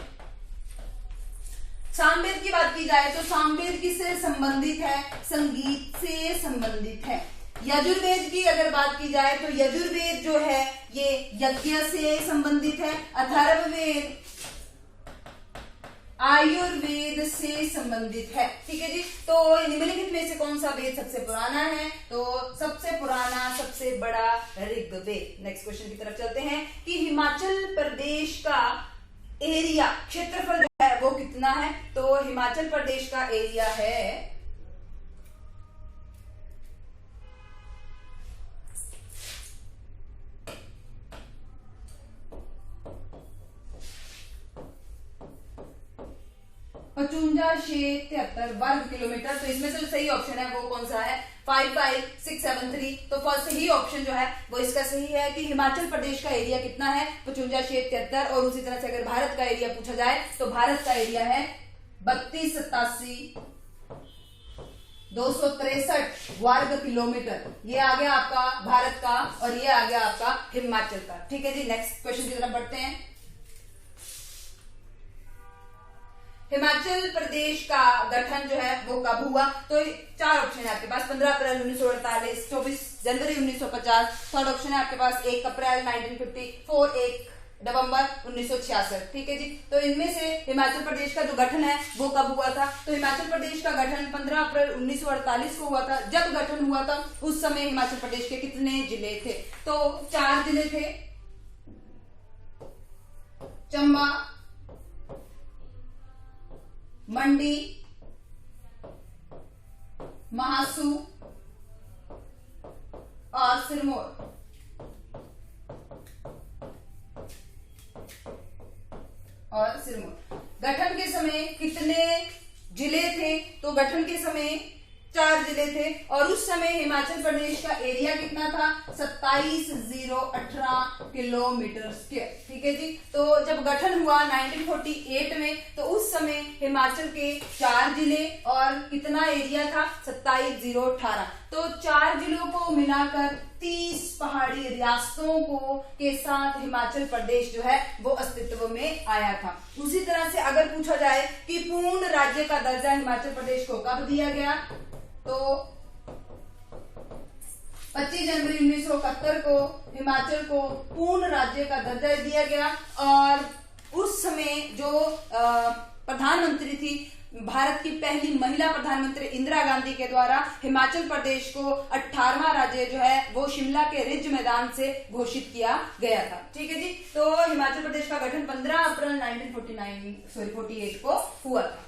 सामवेद की बात की जाए तो सामवेद किससे संबंधित है? संगीत से संबंधित है। यजुर्वेद की अगर बात की जाए तो यजुर्वेद जो है ये यज्ञ से संबंधित है। अथर्ववेद आयुर्वेद से संबंधित है। ठीक है जी। तो निम्नलिखित में से कौन सा वेद सबसे पुराना है? तो सबसे पुराना, सबसे बड़ा ऋग्वेद। नेक्स्ट क्वेश्चन की तरफ चलते हैं कि हिमाचल प्रदेश का एरिया, क्षेत्रफल है वो कितना है? तो हिमाचल प्रदेश का एरिया है 5573 वर्ग किलोमीटर। तो इसमें से जो सही ऑप्शन है वो कौन सा है? 55673। तो फर्स्ट ही ऑप्शन जो है वो इसका सही है कि हिमाचल प्रदेश का एरिया कितना है? 5573। और उसी तरह से अगर भारत का एरिया पूछा जाए तो भारत का एरिया है 3287,263 वर्ग किलोमीटर। ये आ गया आपका भारत का और ये आ गया आपका हिमाचल का। ठीक है जी, नेक्स्ट क्वेश्चन की तरफ बढ़ते हैं। हिमाचल प्रदेश का गठन जो है वो कब हुआ? तो 4 ऑप्शन है आपके पास। 15 अप्रैल 1948, 24 जनवरी 1950, थर्ड ऑप्शन है आपके पास 1 अप्रैल 1954, 1 नवंबर 1966। ठीक है जी, तो इनमें से हिमाचल प्रदेश का जो गठन है वो कब हुआ था? तो हिमाचल प्रदेश का गठन 15 अप्रैल 1948 को हुआ था। जब गठन हुआ था उस समय हिमाचल प्रदेश के कितने जिले थे? तो 4 जिले थे, चंबा, मंडी, महासू और सिरमौर। गठन के समय कितने जिले थे? तो गठन के समय 4 जिले थे और उस समय हिमाचल प्रदेश का एरिया कितना था? 27,018 किलोमीटर स्क्वायर। ठीक है जी, तो जब गठन हुआ 1948 में तो उस समय हिमाचल के 4 जिले और कितना एरिया था? 27,018। तो 4 जिलों को मिलाकर 30 पहाड़ी रियासतों को के साथ हिमाचल प्रदेश जो है वो अस्तित्व में आया था। उसी तरह से अगर पूछा जाए कि पूर्ण राज्य का दर्जा हिमाचल प्रदेश को कब दिया गया, तो 25 जनवरी 1971 को हिमाचल को पूर्ण राज्य का दर्जा दिया गया। और उस समय जो प्रधानमंत्री थी, भारत की पहली महिला प्रधानमंत्री इंदिरा गांधी के द्वारा हिमाचल प्रदेश को 18वां राज्य जो है वो शिमला के रिज मैदान से घोषित किया गया था। ठीक है जी, तो हिमाचल प्रदेश का गठन 15 अप्रैल 1948 को हुआ था।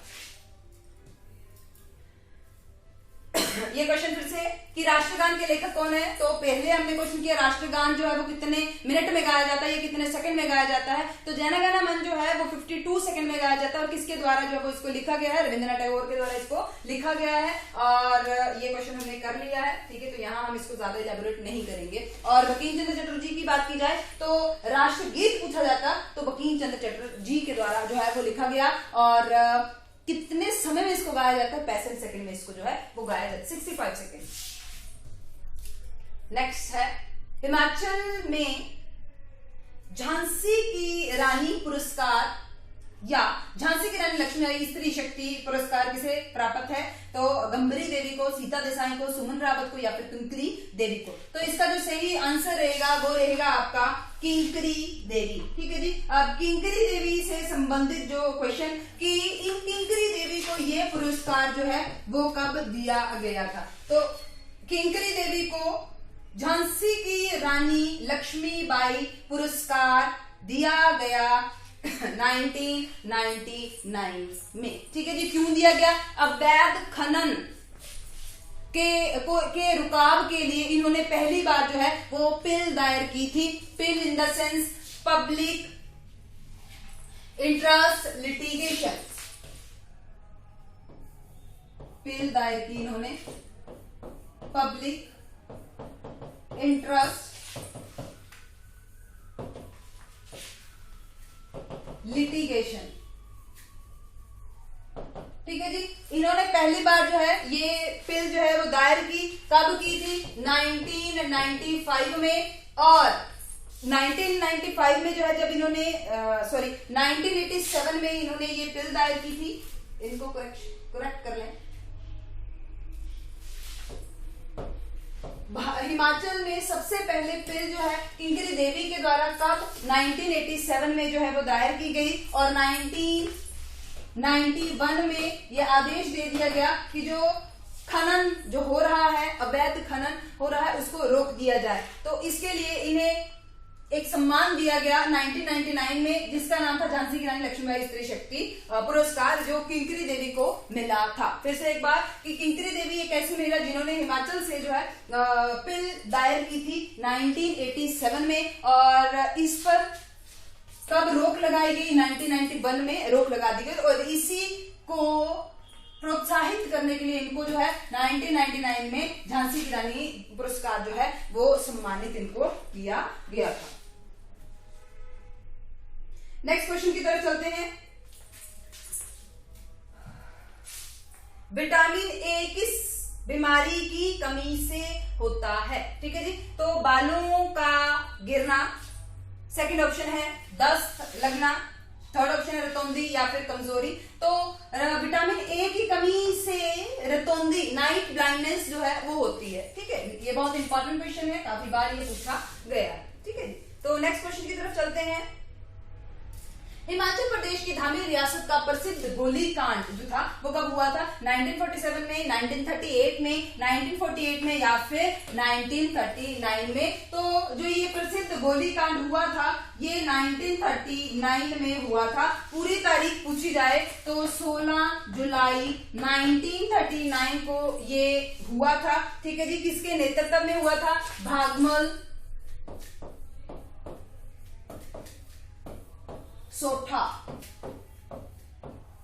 ये क्वेश्चन फिर से कि राष्ट्रगान के लेखक कौन है? तो पहले हमने क्वेश्चन किया राष्ट्रगान जो है वो कितने मिनट में गाया जाता है, ये कितने सेकंड में गाया जाता है? तो जन गण मन जो है वो 52 सेकंड में गाया जाता है। और किसके द्वारा जो है वो इसको लिखा गया है? रविंद्रनाथ टैगोर के द्वारा इसको लिखा गया है। और ये क्वेश्चन हमने कर लिया है। ठीक है, तो यहाँ हम इसको ज्यादा इलैबोरेट नहीं करेंगे। और बंकिम चंद्र चटर्जी की बात की जाए तो राष्ट्रगीत पूछा जाता तो बंकिम चंद्र चटर्जी के द्वारा जो है वो लिखा गया। और कितने समय में इसको गाया जाता है? 65 सेकंड में इसको जो है वो गाया जाता है, 65 सेकंड। नेक्स्ट है हिमाचल में झांसी की रानी पुरस्कार या झांसी की रानी लक्ष्मीबाई स्त्री शक्ति पुरस्कार किसे प्राप्त है? तो गंभीरी देवी को, सीता देसाई को, सुमन रावत को या फिर किंकरी देवी को। तो इसका जो सही आंसर रहेगा वो रहेगा आपका किंकरी देवी। ठीक है जी, अब किंकरी देवी से संबंधित जो क्वेश्चन कि इन किंकरी देवी को ये पुरस्कार जो है वो कब दिया गया था? तो किंकरी देवी को झांसी की रानी लक्ष्मीबाई पुरस्कार दिया गया 1999 में। ठीक है जी, क्यों दिया गया? अवैध खनन के रुकाव के लिए इन्होंने पहली बार जो है वो पिल दायर की थी। PIL in the sense public interest litigation. PIL दायर की इन्होंने पब्लिक इंटरेस्ट लिटिगेशन। ठीक है जी, इन्होंने पहली बार जो है ये पिल जो है वो दायर की, कब की थी? 1995 में। और 1995 में जो है जब इन्होंने 1987 में इन्होंने ये पिल दायर की थी। इनको करेक्ट कर लें। हिमाचल में सबसे पहले पिल जो है किंकरी देवी के द्वारा कब? 1987 में जो है वो दायर की गई। और 1991 में यह आदेश दे दिया गया कि जो खनन जो हो रहा है, अवैध खनन हो रहा है, उसको रोक दिया जाए। तो इसके लिए इन्हें एक सम्मान दिया गया 1999 में, जिसका नाम था झांसी की रानी लक्ष्मीबाई स्त्री शक्ति पुरस्कार, जो किंकरी देवी को मिला था। फिर से एक बार कि किंकरी देवी एक ऐसी महिला जिन्होंने हिमाचल से जो है पिल दायर की थी 1987 में। और इस पर कब रोक लगाई गई? 1991 में रोक लगा दी गई। और इसी को प्रोत्साहित करने के लिए इनको जो है 1999 में झांसी की रानी पुरस्कार जो है वो सम्मानित इनको किया गया था। नेक्स्ट क्वेश्चन की तरफ चलते हैं। विटामिन ए किस बीमारी की कमी से होता है? ठीक है जी, तो बालों का गिरना, सेकंड ऑप्शन है दस्त लगना, थर्ड ऑप्शन है रतौंधी या फिर कमजोरी। तो विटामिन ए की कमी से रतौंधी, नाइट ब्लाइंडनेस जो है वो होती है। ठीक है, ये बहुत इंपॉर्टेंट क्वेश्चन है, काफी बार ये पूछा गया है। ठीक है, तो नेक्स्ट क्वेश्चन की तरफ चलते हैं। हिमाचल प्रदेश की धामी रियासत का प्रसिद्ध गोलीकांड जो था वो कब हुआ था? 1947 में, 1938 में, 1948 में या फिर 1939 में। तो जो ये प्रसिद्ध गोलीकांड हुआ था ये 1939 में हुआ था। पूरी तारीख पूछी जाए तो 16 जुलाई 1939 को ये हुआ था। ठीक है जी, किसके नेतृत्व में हुआ था? भागमल सोठा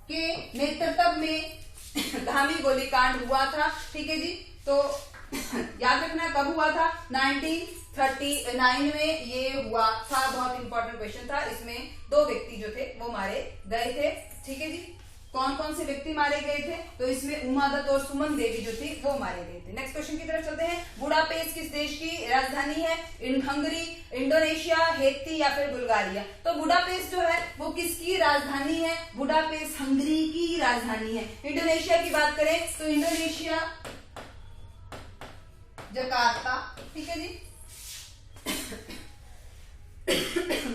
के नेतृत्व में धामी गोलीकांड हुआ था। ठीक है जी, तो याद रखना कब हुआ था? 1939 में ये हुआ था। बहुत इंपॉर्टेंट क्वेश्चन था, इसमें 2 व्यक्ति जो थे वो मारे गए थे। ठीक है जी, कौन कौन से व्यक्ति मारे गए थे? तो इसमें उमा दत्त और सुमन देवी जो थी वो मारे गए थे। नेक्स्ट क्वेश्चन की तरफ चलते हैं। बुडापेस्ट किस देश की राजधानी है? हंगरी, इंडोनेशिया, हेती या फिर बुल्गारिया। तो बुडापेस्ट जो है वो किसकी राजधानी है? बुडापेस्ट हंगरी की राजधानी है। इंडोनेशिया की बात करें तो इंडोनेशिया जकार्ता। ठीक है जी।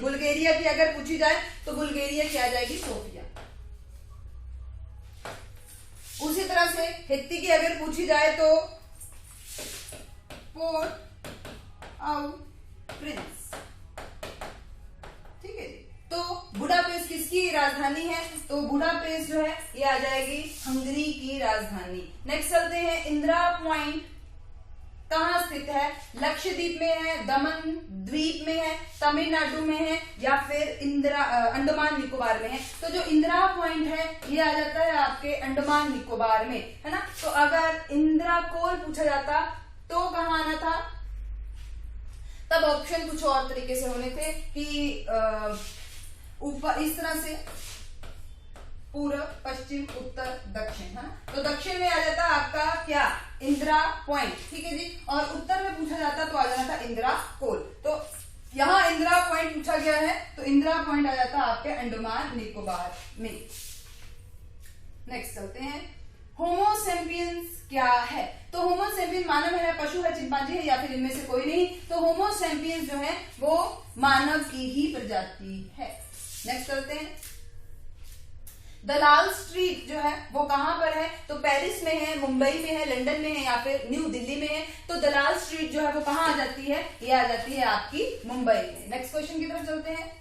बुल्गारिया की अगर पूछी जाए तो बुल्गारिया की आ जाएगी सोफिया। उसी तरह से हेती की अगर पूछी जाए तो पोर्ट ऑउ प्रिंस। ठीक है जी, तो बुडापेस्ट किसकी राजधानी है? तो बुडापेस्ट जो है ये आ जाएगी हंगरी की राजधानी। नेक्स्ट चलते हैं। इंदिरा पॉइंट कहाँ स्थित है? लक्षद्वीप में है, दमन द्वीप में है, तमिलनाडु में है या फिर अंडमान निकोबार में है। तो जो इंदिरा पॉइंट है ये आ जाता है आपके अंडमान निकोबार में, है ना। तो अगर इंदिरा कोल पूछा जाता तो कहाँ आना था? तब ऑप्शन कुछ और तरीके से होने थे कि ऊपर इस तरह से पूर्व, पश्चिम, उत्तर, दक्षिण, है ना। तो दक्षिण में आ जाता आपका क्या? इंदिरा पॉइंट। ठीक है जी, और उत्तर में पूछा जाता तो आ जाना था इंदिरा कोल। तो यहां इंदिरा पॉइंट पूछा गया है तो इंदिरा पॉइंट आ जाता आपके अंडमान निकोबार में। नेक्स्ट चलते हैं। होमो सेपियंस क्या है? तो होमो सेपियंस मानव है, पशु है, चिंपांजी है या फिर इनमें से कोई नहीं। तो होमो सेपियंस जो है वो मानव की ही प्रजाति है। नेक्स्ट चलते हैं। दलाल स्ट्रीट जो है वो कहां पर है? तो पेरिस में है, मुंबई में है, लंदन में है या फिर न्यू दिल्ली में है। तो दलाल स्ट्रीट जो है वो कहां आ जाती है? ये आ जाती है आपकी मुंबई में। नेक्स्ट क्वेश्चन की तरफ चलते हैं।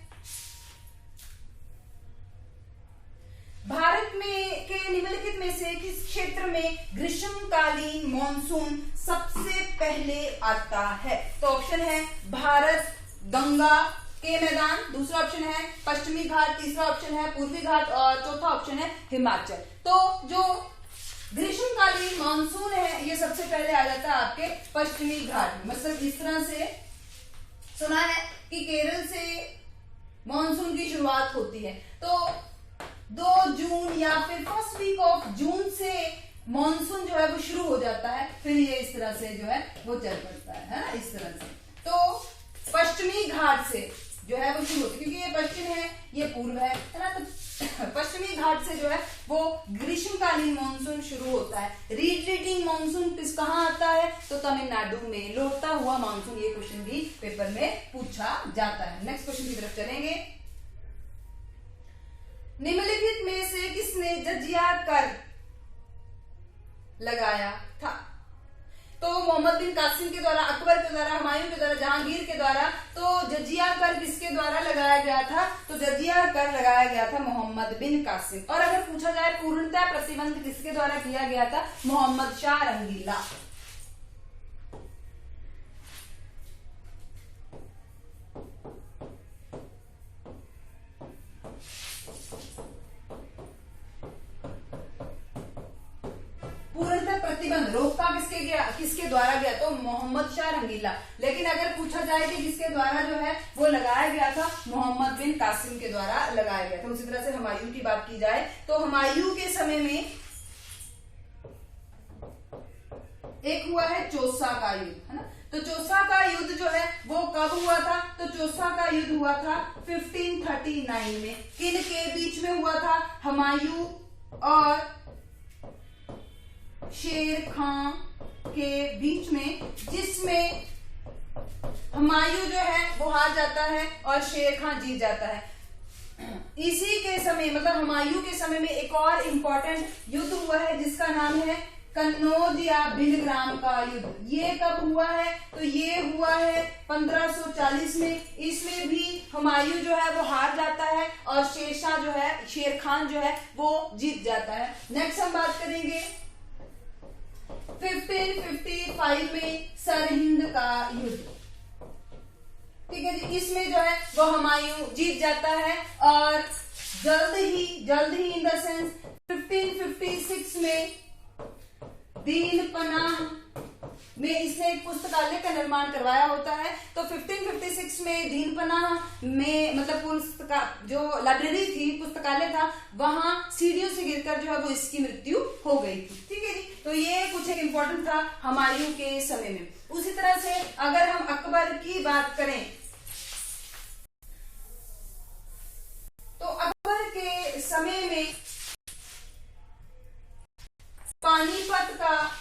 भारत में के निम्नलिखित में से किस क्षेत्र में ग्रीष्मकालीन मॉनसून सबसे पहले आता है? तो ऑप्शन है भारत गंगा के मैदान, दूसरा ऑप्शन है पश्चिमी घाट, तीसरा ऑप्शन है पूर्वी घाट और चौथा ऑप्शन है हिमाचल। तो जो ग्रीष्मकालीन मानसून है ये सबसे पहले आ जाता है आपके पश्चिमी घाट में। मतलब इस तरह से सुना है कि केरल से मानसून की शुरुआत होती है। तो 2 जून या फिर फर्स्ट वीक ऑफ जून से मानसून जो है वो शुरू हो जाता है, फिर ये इस तरह से जो है वो चल पड़ता है ना, इस तरह से। तो पश्चिमी घाट से जो है वो शुरू होती है, क्योंकि ये पश्चिम है ये पूर्व है ना। तो पश्चिमी घाट से जो है वो ग्रीष्मकालीन मानसून शुरू होता है। रिट्रीटिंग मानसून किस कहाँ आता है? तो तमिलनाडु में। लौटता हुआ मानसून, ये क्वेश्चन भी पेपर में पूछा जाता है। नेक्स्ट क्वेश्चन की तरफ चलेंगे। निम्नलिखित में से किसने जजिया कर लगाया था? तो मोहम्मद बिन कासिम के द्वारा, अकबर के द्वारा, हुमायूं के द्वारा, जहांगीर के द्वारा। तो जजिया कर किसके द्वारा लगाया गया था? तो जजिया कर लगाया गया था मोहम्मद बिन कासिम। और अगर पूछा जाए पूर्णतः प्रतिबंध किसके द्वारा किया गया था? मोहम्मद शाह रंगीला। प्रतिबंध रोका किसके द्वारा गया, तो मोहम्मद शाह रंगीला। लेकिन अगर पूछा जाए कि किसके द्वारा जो है वो लगाया गया था, मोहम्मद बिन कासिम के द्वारा लगाया गया था। उसी तरह से हुमायूं की बात की जाए तो हुमायूं के समय में एक हुआ है चौसा का युद्ध, है ना। तो चौसा का युद्ध जो है वो कब हुआ था, तो चौसा का युद्ध हुआ था 1539 में। किन के बीच में हुआ था, हुमायूं और शेर खां के बीच में, जिसमें हुमायूं जो है वो हार जाता है और शेर खां जीत जाता है। इसी के समय मतलब हुमायूं के समय में एक और इंपॉर्टेंट युद्ध हुआ है जिसका नाम है कन्नौज या बिलग्राम का युद्ध। ये कब हुआ है, तो ये हुआ है 1540 में। इसमें भी हुमायूं जो है वो हार जाता है और शेरशाह जो है, शेर खान जो है वो जीत जाता है। नेक्स्ट हम बात करेंगे 1555 में सरहिंद का युद्ध, ठीक है जी। इसमें जो है वो हुमायूं जीत जाता है और जल्द ही इन द सेंस 1556 में दीन पनाह में इसने एक पुस्तकालय का निर्माण करवाया होता है। तो 1556 में दीन पनाह में मतलब जो लाइब्रेरी थी, पुस्तकालय था, वहां सीढ़ियों से गिरकर जो है वो इसकी मृत्यु हो गई थी, ठीक है जी। तो ये कुछ एक इंपॉर्टेंट था हुमायूं के समय में। उसी तरह से अगर हम अकबर की बात करें तो अकबर के समय में पानीपत का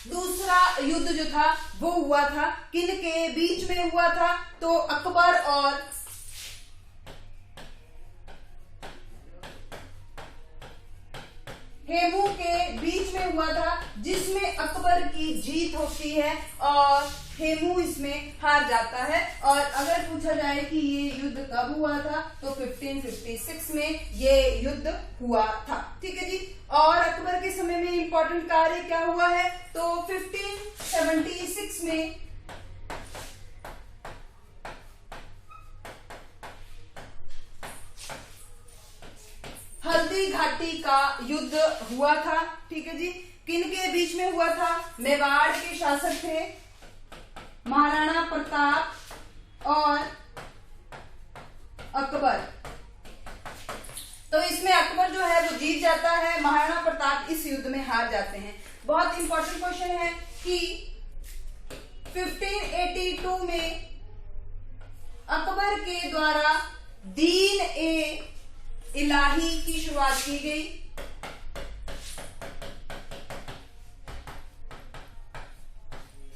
दूसरा युद्ध जो था वो हुआ था, किन के बीच में हुआ था, तो अकबर और हेमू के बीच में हुआ था, जिसमें अकबर की जीत होती है और हेमू इसमें हार जाता है। और अगर पूछा जाए कि ये युद्ध कब हुआ था, तो 1556 में ये युद्ध हुआ था, ठीक है जी। और अकबर के समय में इंपॉर्टेंट कार्य क्या हुआ है, तो 1576 में हल्दी घाटी का युद्ध हुआ था, ठीक है जी। किन के बीच में हुआ था, मेवाड़ के शासक थे महाराणा प्रताप और अकबर। तो इसमें अकबर जो है वो जीत जाता है, महाराणा प्रताप इस युद्ध में हार जाते हैं। बहुत इंपॉर्टेंट क्वेश्चन है कि 1582 में अकबर के द्वारा दीन ए इलाही की शुरुआत की गई।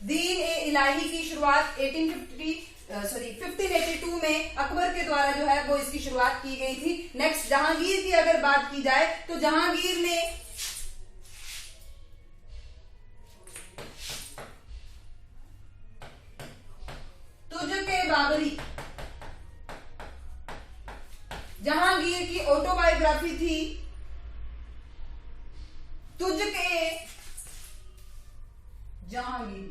दीन ए इलाही की शुरुआत 1582 में अकबर के द्वारा जो है वो इसकी शुरुआत की गई थी। नेक्स्ट जहांगीर की अगर बात की जाए तो जहांगीर ने तुझके बाबरी, जहांगीर की ऑटोबायोग्राफी थी तुझके जहांगीर,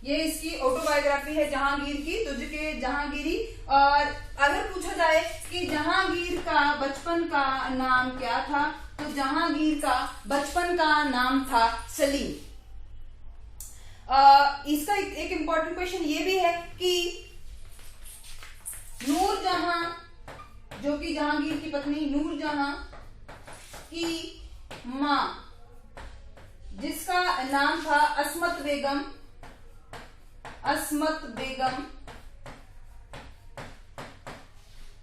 ये इसकी ऑटोबायोग्राफी है जहांगीर की, तुझके जहांगीरी। और अगर पूछा जाए कि जहांगीर का बचपन का नाम क्या था, तो जहांगीर का बचपन का नाम था सलीम। इसका एक इंपॉर्टेंट क्वेश्चन ये भी है कि नूरजहां, जो कि जहांगीर की पत्नी नूरजहां की मां, जिसका नाम था अस्मत बेगम,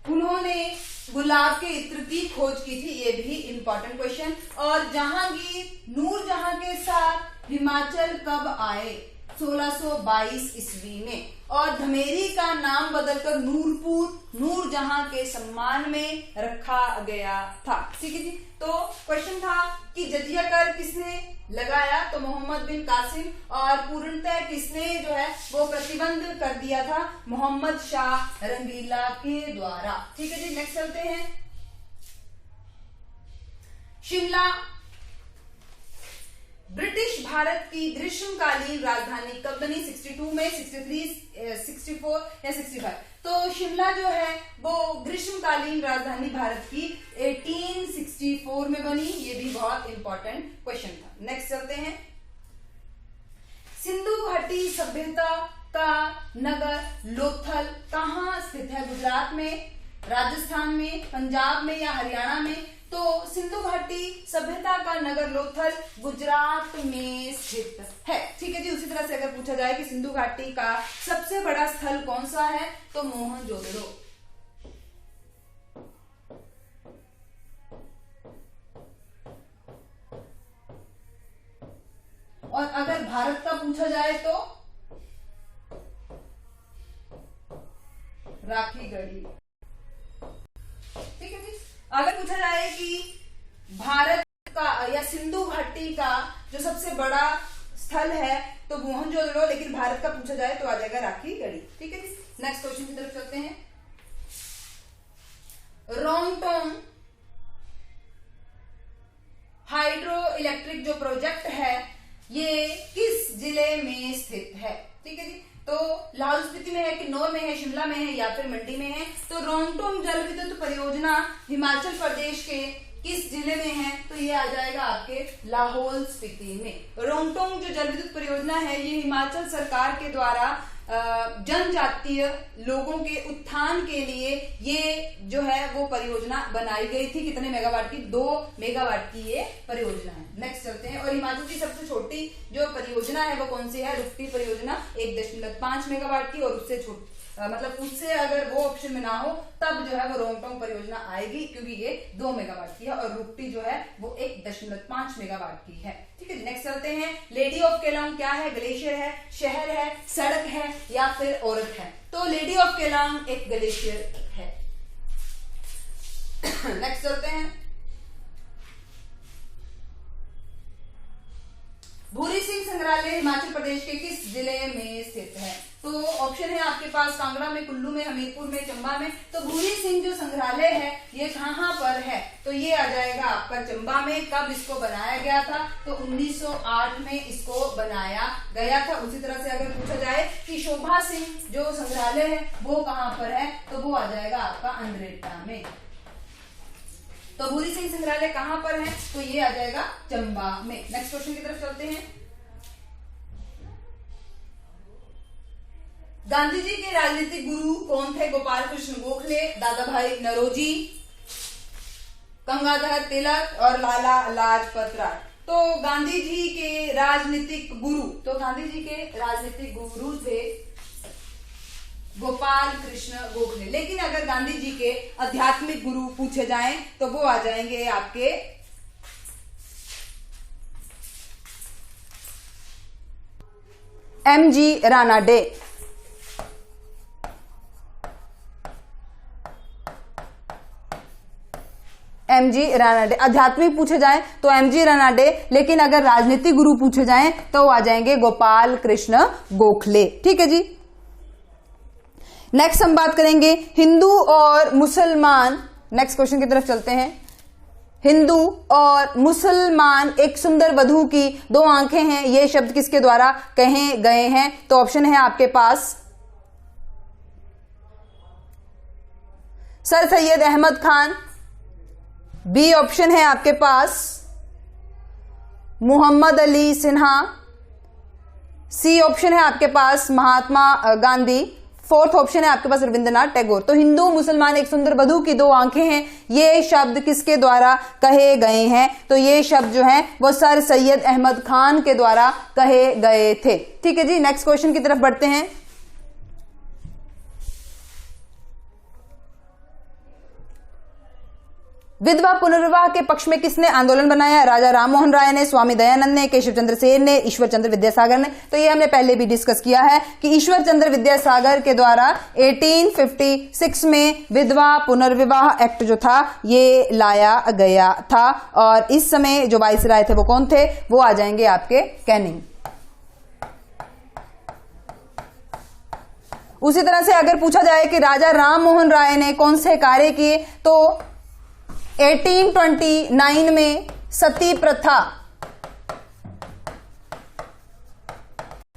उन्होंने गुलाब के इत्र की खोज की थी। ये भी इंपॉर्टेंट क्वेश्चन। और जहांगीर नूरजहां के साथ हिमाचल कब आए, 1622 ईस्वी में। और धमेरी का नाम बदलकर नूरपुर नूरजहां के सम्मान में रखा गया था, ठीक है जी। तो क्वेश्चन था कि जजिया कर किसने लगाया, तो मोहम्मद बिन कासिम। और पूर्णतः किसने जो है वो प्रतिबंध कर दिया था, मोहम्मद शाह रंगीला के द्वारा, ठीक है जी। नेक्स्ट चलते हैं शिमला। ब्रिटिश भारत की ग्रीष्मकालीन राजधानी कब बनी? 62 में, 63, 64 या 65? तो शिमला जो है वो ग्रीष्मकालीन राजधानी भारत की 1864 में बनी। ये भी बहुत इंपॉर्टेंट क्वेश्चन था। नेक्स्ट चलते हैं। सिंधु घाटी सभ्यता का नगर लोथल कहाँ स्थित है? गुजरात में, राजस्थान में, पंजाब में या हरियाणा में? तो सिंधु घाटी सभ्यता का नगर लोथल गुजरात में स्थित है। ठीक है जी। उसी तरह से अगर पूछा जाए कि सिंधु घाटी का सबसे बड़ा स्थल कौन सा है, तो मोहनजोदड़ो। और अगर भारत का पूछा जाए तो राखीगढ़ी। ठीक है जी। अगर पूछा जाए कि भारत का या सिंधु घाटी का जो सबसे बड़ा स्थल है तो मोहनजोदड़ो, लेकिन भारत का पूछा जाए तो आ जाएगा राखीगढ़ी। ठीक है जी। नेक्स्ट क्वेश्चन की तरफ चलते हैं। रोंगटोंग हाइड्रो इलेक्ट्रिक जो प्रोजेक्ट है ये किस जिले में स्थित है? ठीक है जी। तो लाहौल स्पीति में है, किन्नौर में है, शिमला में है या फिर मंडी में है? तो रोंगटोंग जल विद्युत परियोजना हिमाचल प्रदेश के किस जिले में है? तो ये आ जाएगा आपके लाहौल स्पीति में। रोंगटोंग जो जल विद्युत परियोजना है ये हिमाचल सरकार के द्वारा जनजातीय लोगों के उत्थान के लिए ये जो है वो परियोजना बनाई गई थी। कितने मेगावाट की? 2 मेगावाट की ये परियोजना है। नेक्स्ट चलते हैं। और हिमाचल की सबसे छोटी जो परियोजना है वो कौन सी है? रुकटी परियोजना 1.5 मेगावाट की। और उससे छोटी मतलब उससे अगर वो ऑप्शन में ना हो तब जो है वो रोंगटोंग परियोजना आएगी, क्योंकि ये 2 मेगावाट की है और रुकटी जो है वो 1.5 मेगावाट की है। ठीक है। नेक्स्ट चलते हैं। लेडी ऑफ केलोंग क्या है? ग्लेशियर है, शहर है, सड़क है या फिर औरत है? तो लेडी ऑफ केलोंग एक ग्लेशियर है। नेक्स्ट चलते हैं। भूरी सिंह संग्रहालय हिमाचल प्रदेश के किस जिले में स्थित है? तो ऑप्शन है आपके पास कांगड़ा में, कुल्लू में, हमीरपुर में, चंबा में। तो भूरी सिंह जो संग्रहालय है ये कहाँ पर है? तो ये आ जाएगा आपका चंबा में। कब इसको बनाया गया था? तो 1908 में इसको बनाया गया था। उसी तरह से अगर पूछा जाए कि शोभा सिंह जो संग्रहालय है वो कहाँ पर है, तो वो आ जाएगा आपका अंद्रेटा में। तो भूरी सिंह संग्रहालय कहां पर है? तो ये आ जाएगा चंबा में। नेक्स्ट क्वेश्चन की तरफ चलते हैं। गांधी जी के राजनीतिक गुरु कौन थे? गोपाल कृष्ण गोखले, दादा भाई नौरोजी, गंगाधर तिलक और लाला लाजपत राय। तो गांधी जी के राजनीतिक गुरु, तो गांधी जी के राजनीतिक गुरु थे गोपाल कृष्ण गोखले। लेकिन अगर गांधी जी के आध्यात्मिक गुरु पूछे जाएं तो वो आ जाएंगे आपके एमजी रानाडे। एमजी रानाडे आध्यात्मिक पूछे जाएं तो एमजी रानाडे, लेकिन अगर राजनीतिक गुरु पूछे जाएं तो आ जाएंगे गोपाल कृष्ण गोखले। ठीक है जी। नेक्स्ट हम बात करेंगे हिंदू और मुसलमान। नेक्स्ट क्वेश्चन की तरफ चलते हैं। हिंदू और मुसलमान एक सुंदर वधू की 2 आंखें हैं, ये शब्द किसके द्वारा कहे गए हैं? तो ऑप्शन है आपके पास Sir Syed Ahmad Khan, B option है आपके पास मोहम्मद अली सिन्हा, सी ऑप्शन है आपके पास महात्मा गांधी, 4th ऑप्शन है आपके पास रविंद्रनाथ टैगोर। तो हिंदू मुसलमान एक सुंदर वधू की 2 आंखें हैं, ये शब्द किसके द्वारा कहे गए हैं? तो ये शब्द जो है वो सर सैयद अहमद खान के द्वारा कहे गए थे। ठीक है जी। नेक्स्ट क्वेश्चन की तरफ बढ़ते हैं। विधवा पुनर्विवाह के पक्ष में किसने आंदोलन बनाया? राजा राममोहन राय ने, स्वामी दयानंद ने, केशव चंद्र सेन ने, ईश्वर चंद्र विद्यासागर ने। तो ये हमने पहले भी डिस्कस किया है कि ईश्वर चंद्र विद्यासागर के द्वारा 1856 में विधवा पुनर्विवाह एक्ट जो था ये लाया गया था। और इस समय जो वाइसराय थे वो कौन थे? वो आ जाएंगे आपके कैनिंग। उसी तरह से अगर पूछा जाए कि राजा राममोहन राय ने कौन से कार्य किए, तो 1829 में सती प्रथा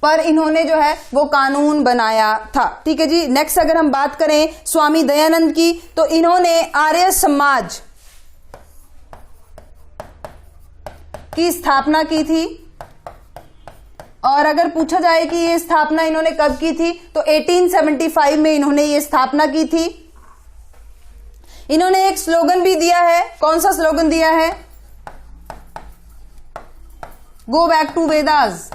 पर इन्होंने जो है वो कानून बनाया था। ठीक है जी। नेक्स्ट अगर हम बात करें स्वामी दयानंद की, तो इन्होंने आर्य समाज की स्थापना की थी। और अगर पूछा जाए कि ये स्थापना इन्होंने कब की थी, तो 1875 में इन्होंने ये स्थापना की थी। इन्होंने एक स्लोगन भी दिया है। कौन सा स्लोगन दिया है? गो बैक टू वेदास,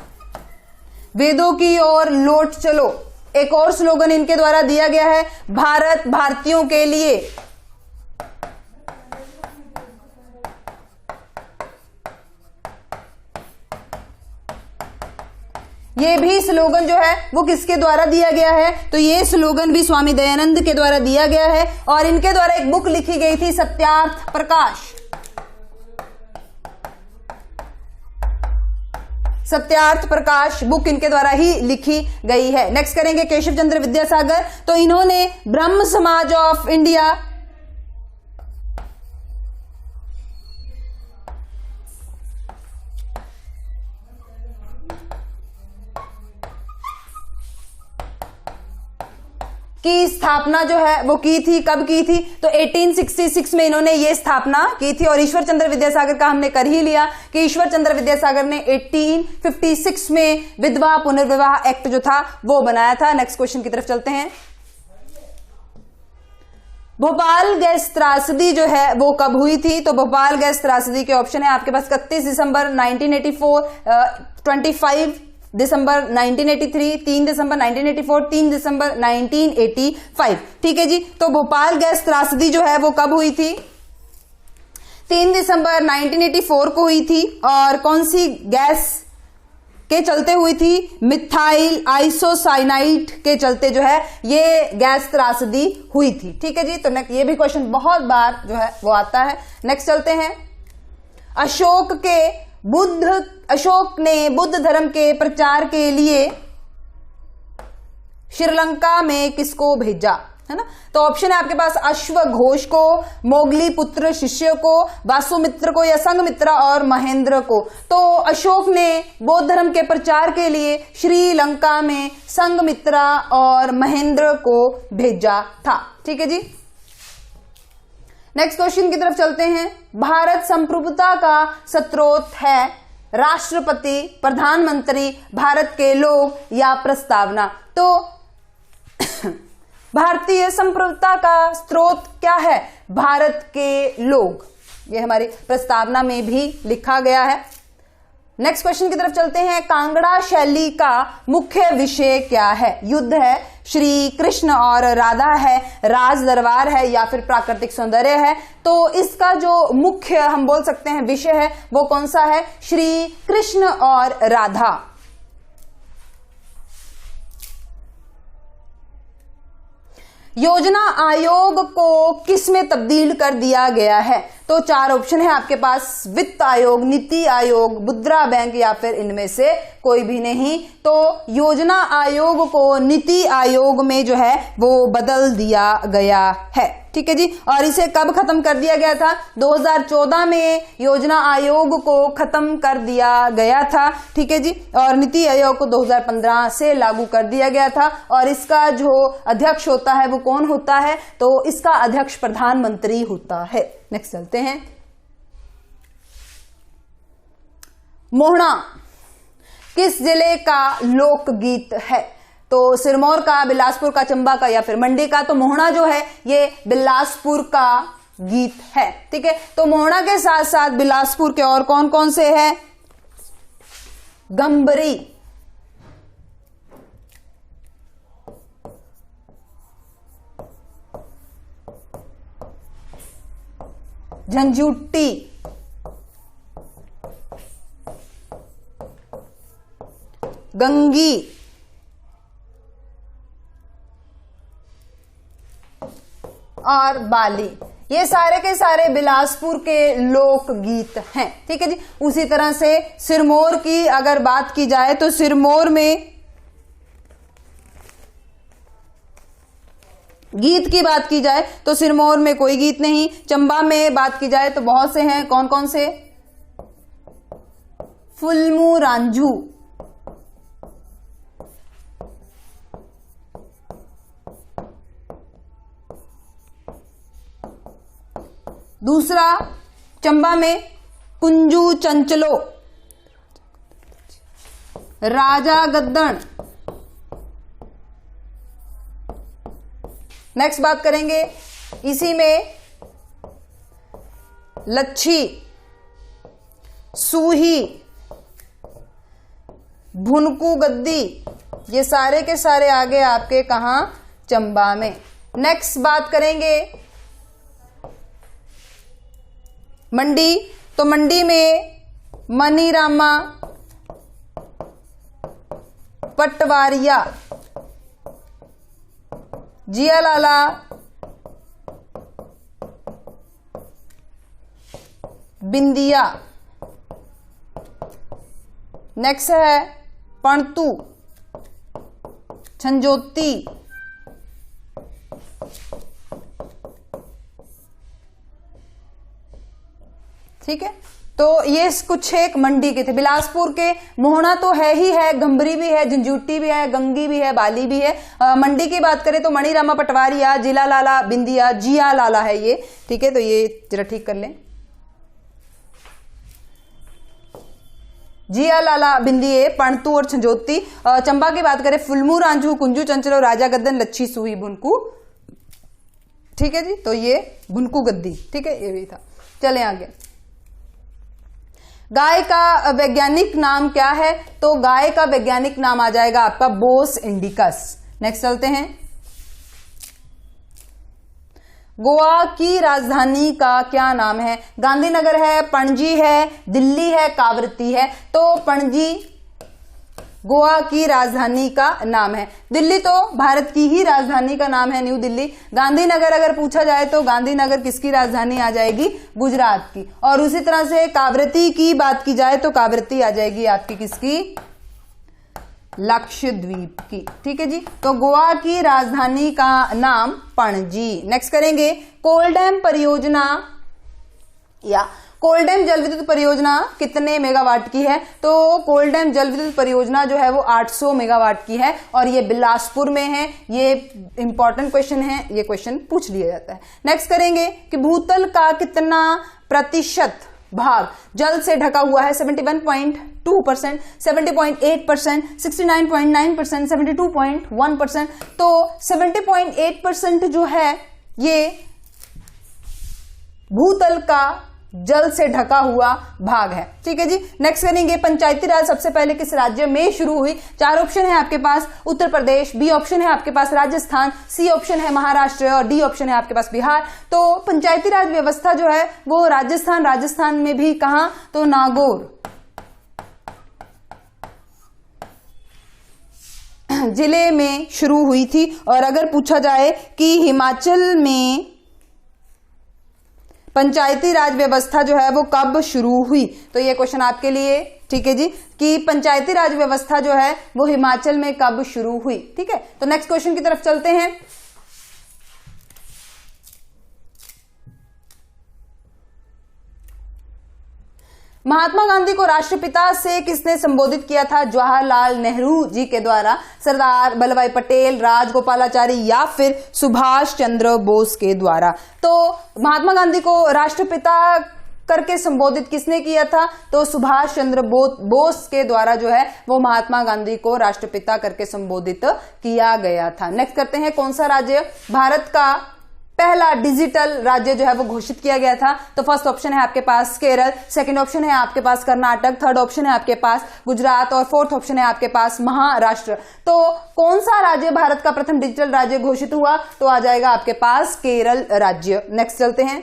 वेदों की ओर लौट चलो। एक और स्लोगन इनके द्वारा दिया गया है, भारत भारतीयों के लिए। ये भी स्लोगन जो है वो किसके द्वारा दिया गया है? तो ये स्लोगन भी स्वामी दयानंद के द्वारा दिया गया है। और इनके द्वारा एक बुक लिखी गई थी, सत्यार्थ प्रकाश। सत्यार्थ प्रकाश बुक इनके द्वारा ही लिखी गई है। नेक्स्ट करेंगे केशव चंद्र विद्यासागर। तो इन्होंने ब्रह्म समाज ऑफ इंडिया की स्थापना जो है वो की थी। कब की थी? तो 1866 में इन्होंने ये स्थापना की थी। और ईश्वर चंद्र विद्यासागर का हमने कर ही लिया कि ईश्वर चंद्र विद्यासागर ने 1856 में विधवा पुनर्विवाह एक्ट जो था वो बनाया था। नेक्स्ट क्वेश्चन की तरफ चलते हैं। भोपाल गैस त्रासदी जो है वो कब हुई थी? तो भोपाल गैस त्रासदी के ऑप्शन है आपके पास 31 दिसंबर 1984, 25 दिसंबर 1983, 3 दिसंबर 1984, 3 दिसंबर 1985। ठीक है जी। तो भोपाल गैस त्रासदी जो है वो कब हुई थी? 3 दिसंबर 1984 को हुई थी। और कौन सी गैस के चलते हुई थी? मिथाइल आइसोसाइनाइड के चलते जो है ये गैस त्रासदी हुई थी। ठीक है जी। तो ये भी क्वेश्चन बहुत बार जो है वो आता है। नेक्स्ट चलते हैं। अशोक ने बुद्ध धर्म के प्रचार के लिए श्रीलंका में किसको भेजा? है ना। तो ऑप्शन है आपके पास अश्वघोष को, मोगली पुत्र शिष्य को, वासुमित्र को, या संघमित्रा और महेंद्र को। तो अशोक ने बौद्ध धर्म के प्रचार के लिए श्रीलंका में संघमित्रा और महेंद्र को भेजा था। ठीक है जी। नेक्स्ट क्वेश्चन की तरफ चलते हैं। भारत संप्रभुता का स्रोत है राष्ट्रपति, प्रधानमंत्री, भारत के लोग या प्रस्तावना? तो भारतीय संप्रभुता का स्रोत क्या है? भारत के लोग। ये हमारी प्रस्तावना में भी लिखा गया है। नेक्स्ट क्वेश्चन की तरफ चलते हैं। कांगड़ा शैली का मुख्य विषय क्या है? युद्ध है, श्री कृष्ण और राधा है, राज दरबार है, या फिर प्राकृतिक सौंदर्य है? तो इसका जो मुख्य हम बोल सकते हैं विषय है वो कौन सा है? श्री कृष्ण और राधा। योजना आयोग को किस में तब्दील कर दिया गया है? तो 4 ऑप्शन है आपके पास, वित्त आयोग, नीति आयोग, मुद्रा बैंक, या फिर इनमें से कोई भी नहीं। तो योजना आयोग को नीति आयोग में जो है वो बदल दिया गया है। ठीक है जी। और इसे कब खत्म कर दिया गया था? 2014 में योजना आयोग को खत्म कर दिया गया था। ठीक है जी। और नीति आयोग को 2015 से लागू कर दिया गया था। और इसका जो अध्यक्ष होता है वो कौन होता है? तो इसका अध्यक्ष प्रधानमंत्री होता है। नेक्स्ट चलते हैं। मोहना किस जिले का लोकगीत है? तो सिरमौर का, बिलासपुर का, चंबा का, या फिर मंडी का? तो मोहना जो है ये बिलासपुर का गीत है। ठीक है। तो मोहना के साथ साथ बिलासपुर के और कौन कौन से हैं? गंबरी, झंझुट्टी, गंगी, और बाली। ये सारे के सारे बिलासपुर के लोकगीत हैं। ठीक है जी। उसी तरह से सिरमौर की अगर बात की जाए तो सिरमौर में गीत की बात की जाए तो सिरमौर में कोई गीत नहीं। चंबा में बात की जाए तो बहुत से हैं। कौन कौन से? फुलमू रांझू, दूसरा चंबा में कुंजू चंचलो, राजा गद्दण। नेक्स्ट बात करेंगे इसी में लच्छी, सूही, भुनकू गद्दी, ये सारे के सारे आगे आपके कहां, चंबा में। नेक्स्ट बात करेंगे मंडी, तो मंडी में मनीरामा, पटवारिया, जियालाला, बिंदिया। नेक्स्ट है पणतू, झंझोती, ठीक है। तो ये कुछ एक मंडी के थे। बिलासपुर के मोहना तो है ही है, गंभरी भी है, झंझूटी भी है, गंगी भी है, बाली भी है। मंडी की बात करें तो मणिरामा, पटवारिया, जिला लाला, बिंदिया, जिया लाला है ये, ठीक है। तो ये जरा ठीक कर लें, जिया लाला, बिंदिये, पणतू और झंझोती। चंबा की बात करें फुलमू, रांझू, कुंजू चंचलो, राजा गद्दन, लच्छी, सूही, भुनकू, ठीक है जी। तो ये भुनकू गद्दी, ठीक है, ये भी था। चलें आगे। गाय का वैज्ञानिक नाम क्या है? तो गाय का वैज्ञानिक नाम आ जाएगा आपका बोस इंडिकस। नेक्स्ट चलते हैं। गोवा की राजधानी का क्या नाम है? गांधीनगर है, पणजी है, दिल्ली है, कावरत्ती है। तो पणजी गोवा की राजधानी का नाम है। दिल्ली तो भारत की ही राजधानी का नाम है, न्यू दिल्ली। गांधीनगर अगर पूछा जाए तो गांधीनगर किसकी राजधानी आ जाएगी? गुजरात की। और उसी तरह से कावरत्ती की बात की जाए तो कावरत्ती आ जाएगी आपकी किसकी? लक्षद्वीप की, ठीक है जी। तो गोवा की राजधानी का नाम पणजी। नेक्स्ट करेंगे कोलडैम परियोजना या कोलडैम जल विद्युत परियोजना कितने मेगावाट की है? तो कोलडैम जल विद्युत परियोजना जो है वो 800 मेगावाट की है और ये बिलासपुर में है। ये इंपॉर्टेंट क्वेश्चन है, ये क्वेश्चन पूछ लिया जाता है। नेक्स्ट करेंगे कि भूतल का कितना प्रतिशत भाग जल से ढका हुआ है? 71.2%, 70.8%, 69.9%, 72.1%। तो 70.8% जो है ये भूतल का जल से ढका हुआ भाग है, ठीक है जी। नेक्स्ट करेंगे पंचायती राज सबसे पहले किस राज्य में शुरू हुई? 4 ऑप्शन है आपके पास, उत्तर प्रदेश, बी ऑप्शन है आपके पास राजस्थान, सी ऑप्शन है महाराष्ट्र और डी ऑप्शन है आपके पास बिहार। तो पंचायती राज व्यवस्था जो है वो राजस्थान में भी कहां? तो नागौर जिले में शुरू हुई थी। और अगर पूछा जाए कि हिमाचल में पंचायती राज व्यवस्था जो है वो कब शुरू हुई, तो ये क्वेश्चन आपके लिए, ठीक है जी, कि पंचायती राज व्यवस्था जो है वो हिमाचल में कब शुरू हुई, ठीक है। तो नेक्स्ट क्वेश्चन की तरफ चलते हैं। महात्मा गांधी को राष्ट्रपिता से किसने संबोधित किया था? जवाहरलाल नेहरू जी के द्वारा, सरदार वल्लभ पटेल, राजगोपालाचारी या फिर सुभाष चंद्र बोस के द्वारा। तो महात्मा गांधी को राष्ट्रपिता करके संबोधित किसने किया था? तो सुभाष चंद्र बोस के द्वारा जो है वो महात्मा गांधी को राष्ट्रपिता करके संबोधित किया गया था। नेक्स्ट करते हैं, कौन सा राज्य भारत का पहला डिजिटल राज्य जो है वो घोषित किया गया था? तो फर्स्ट ऑप्शन है आपके पास केरल, सेकंड ऑप्शन है आपके पास कर्नाटक, थर्ड ऑप्शन है आपके पास गुजरात और फोर्थ ऑप्शन है आपके पास महाराष्ट्र। तो कौन सा राज्य भारत का प्रथम डिजिटल राज्य घोषित हुआ? तो आ जाएगा आपके पास केरल राज्य। नेक्स्ट चलते हैं।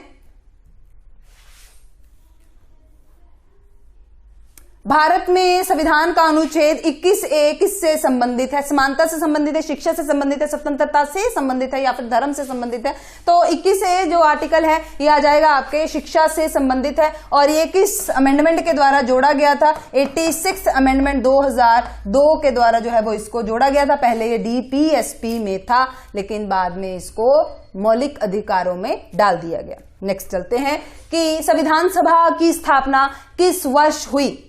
भारत में संविधान का अनुच्छेद 21A किससे संबंधित है? समानता से संबंधित है, शिक्षा से संबंधित है, स्वतंत्रता से संबंधित है या फिर धर्म से संबंधित है? तो 21A जो आर्टिकल है ये आ जाएगा आपके शिक्षा से संबंधित है। और ये किस अमेंडमेंट के द्वारा जोड़ा गया था? 86 अमेंडमेंट 2002 के द्वारा जो है वो इसको जोड़ा गया था। पहले ये DPSP में था लेकिन बाद में इसको मौलिक अधिकारों में डाल दिया गया। नेक्स्ट चलते हैं कि संविधान सभा की स्थापना किस वर्ष हुई?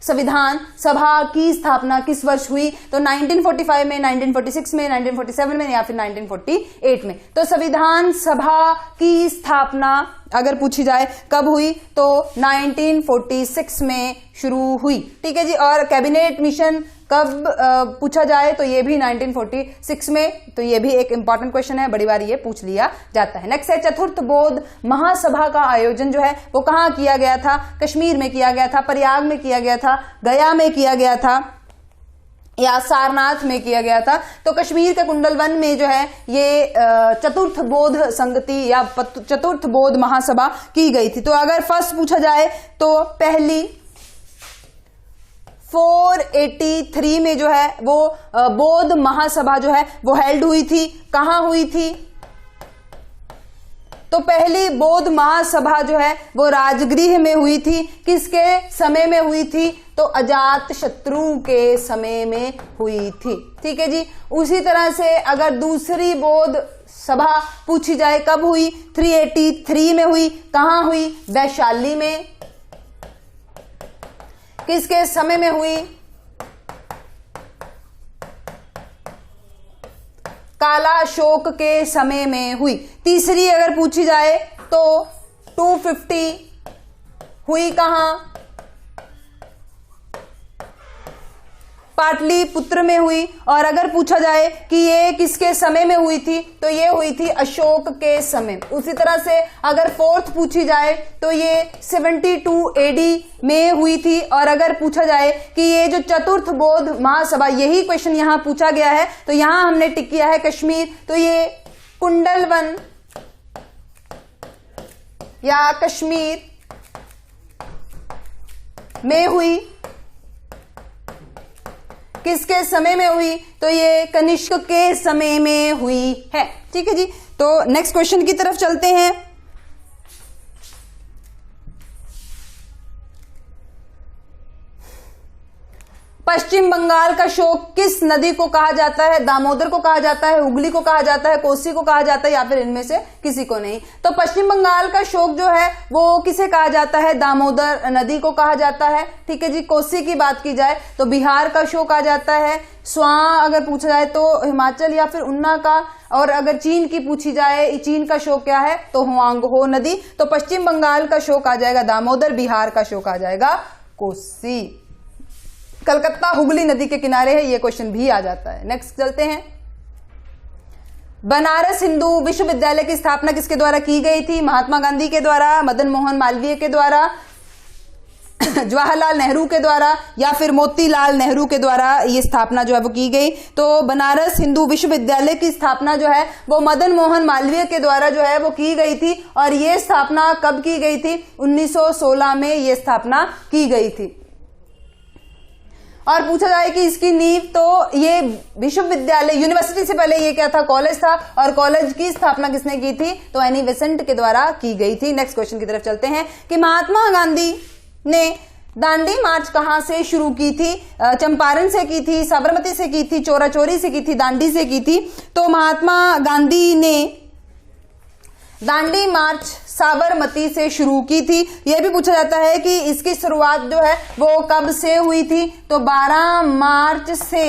संविधान सभा की स्थापना किस वर्ष हुई? तो 1945 में, 1946 में, 1947 में या फिर 1948 में। तो संविधान सभा की स्थापना अगर पूछी जाए कब हुई तो 1946 में शुरू हुई। ठीक है जी। और कैबिनेट मिशन कब पूछा जाए तो ये भी 1946 में। तो ये भी एक इंपॉर्टेंट क्वेश्चन है, बड़ी बार ये पूछ लिया जाता है। नेक्स्ट है चतुर्थ बौद्ध महासभा का आयोजन जो है वो कहाँ किया गया था? कश्मीर में किया गया था, प्रयाग में किया गया था, गया में किया गया था या सारनाथ में किया गया था। तो कश्मीर के कुंडलवन में जो है ये चतुर्थ बौद्ध संगति या चतुर्थ बौद्ध महासभा की गई थी। तो अगर फर्स्ट पूछा जाए तो पहली 483 में जो है वो बौद्ध महासभा जो है वो हेल्ड हुई थी। कहां हुई थी? तो पहली बौद्ध महासभा जो है वो राजगृह में हुई थी। किसके समय में हुई थी? तो अजात शत्रु के समय में हुई थी। ठीक है जी। उसी तरह से अगर दूसरी बौद्ध सभा पूछी जाए कब हुई? 383 में हुई। कहां हुई? वैशाली में। किसके समय में हुई? कालाशोक के समय में हुई। तीसरी अगर पूछी जाए तो 250 हुई कहां? पाटलिपुत्र में हुई। और अगर पूछा जाए कि ये किसके समय में हुई थी तो ये हुई थी अशोक के समय। उसी तरह से अगर फोर्थ पूछी जाए तो ये 72 AD में हुई थी। और अगर पूछा जाए कि ये जो चतुर्थ बौद्ध महासभा, यही क्वेश्चन यहां पूछा गया है तो यहां हमने टिक किया है कश्मीर। तो ये कुंडलवन या कश्मीर में हुई। किसके समय में हुई? तो ये कनिष्क के समय में हुई है। ठीक है जी। तो नेक्स्ट क्वेश्चन की तरफ चलते हैं। पश्चिम बंगाल का शोक किस नदी को कहा जाता है? दामोदर को कहा जाता है, हुगली को कहा जाता है, कोसी को कहा जाता है या फिर इनमें से किसी को नहीं। तो पश्चिम बंगाल का शोक जो है वो किसे कहा जाता है? दामोदर नदी को कहा जाता है। ठीक है जी। कोसी की बात की जाए तो बिहार का शोक आ जाता है। स्वां अगर पूछा जाए तो हिमाचल या फिर उन्ना का। और अगर चीन की पूछी जाए, चीन का शोक क्या है? तो हुआंगहो नदी। तो पश्चिम बंगाल का शोक आ जाएगा दामोदर, बिहार का शोक आ जाएगा कोसी। कलकत्ता हुगली नदी के किनारे है, ये क्वेश्चन भी आ जाता है। नेक्स्ट चलते हैं। बनारस हिंदू विश्वविद्यालय की स्थापना किसके द्वारा की गई थी? महात्मा गांधी के द्वारा, मदन मोहन मालवीय के द्वारा, जवाहरलाल नेहरू के द्वारा या फिर मोतीलाल नेहरू के द्वारा ये स्थापना जो है वो की गई। तो बनारस हिंदू विश्वविद्यालय की स्थापना जो है वो मदन मोहन मालवीय के द्वारा जो है वो की गई थी। और ये स्थापना कब की गई थी? 1916 में ये स्थापना की गई थी। और पूछा जाए कि इसकी नींव, तो ये विश्वविद्यालय, यूनिवर्सिटी से पहले ये क्या था? कॉलेज था। और कॉलेज की स्थापना किसने की थी? तो एनी बेसेंट के द्वारा की गई थी। नेक्स्ट क्वेश्चन की तरफ चलते हैं कि महात्मा गांधी ने दांडी मार्च कहां से शुरू की थी? चंपारण से की थी, साबरमती से की थी, चोराचोरी से की थी, दांडी से की थी। तो महात्मा गांधी ने दांडी मार्च साबरमती से शुरू की थी। यह भी पूछा जाता है कि इसकी शुरुआत जो है वो कब से हुई थी? तो 12 मार्च से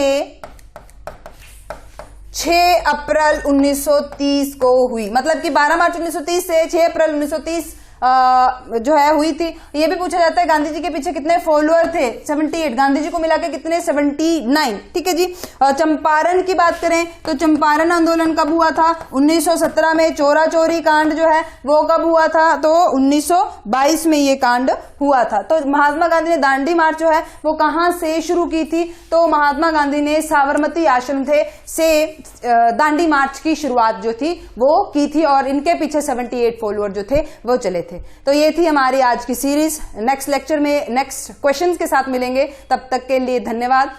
6 अप्रैल 1930 को हुई। मतलब कि 12 मार्च 1930 से 6 अप्रैल 1930 जो है हुई थी। ये भी पूछा जाता है गांधी जी के पीछे कितने फॉलोअर थे? 78। गांधी जी को मिला के कितने? 79। ठीक है जी। चंपारण की बात करें तो चंपारण आंदोलन कब हुआ था? 1917 में। चोरा चोरी कांड जो है वो कब हुआ था? तो 1922 में ये कांड हुआ था। तो महात्मा गांधी ने दांडी मार्च जो है वो कहां से शुरू की थी? तो महात्मा गांधी ने साबरमती आश्रम से दांडी मार्च की शुरुआत जो थी वो की थी। और इनके पीछे 78 फॉलोअर जो थे वो चले थे। तो ये थी हमारी आज की सीरीज। नेक्स्ट लेक्चर में नेक्स्ट क्वेश्चंस के साथ मिलेंगे। तब तक के लिए धन्यवाद।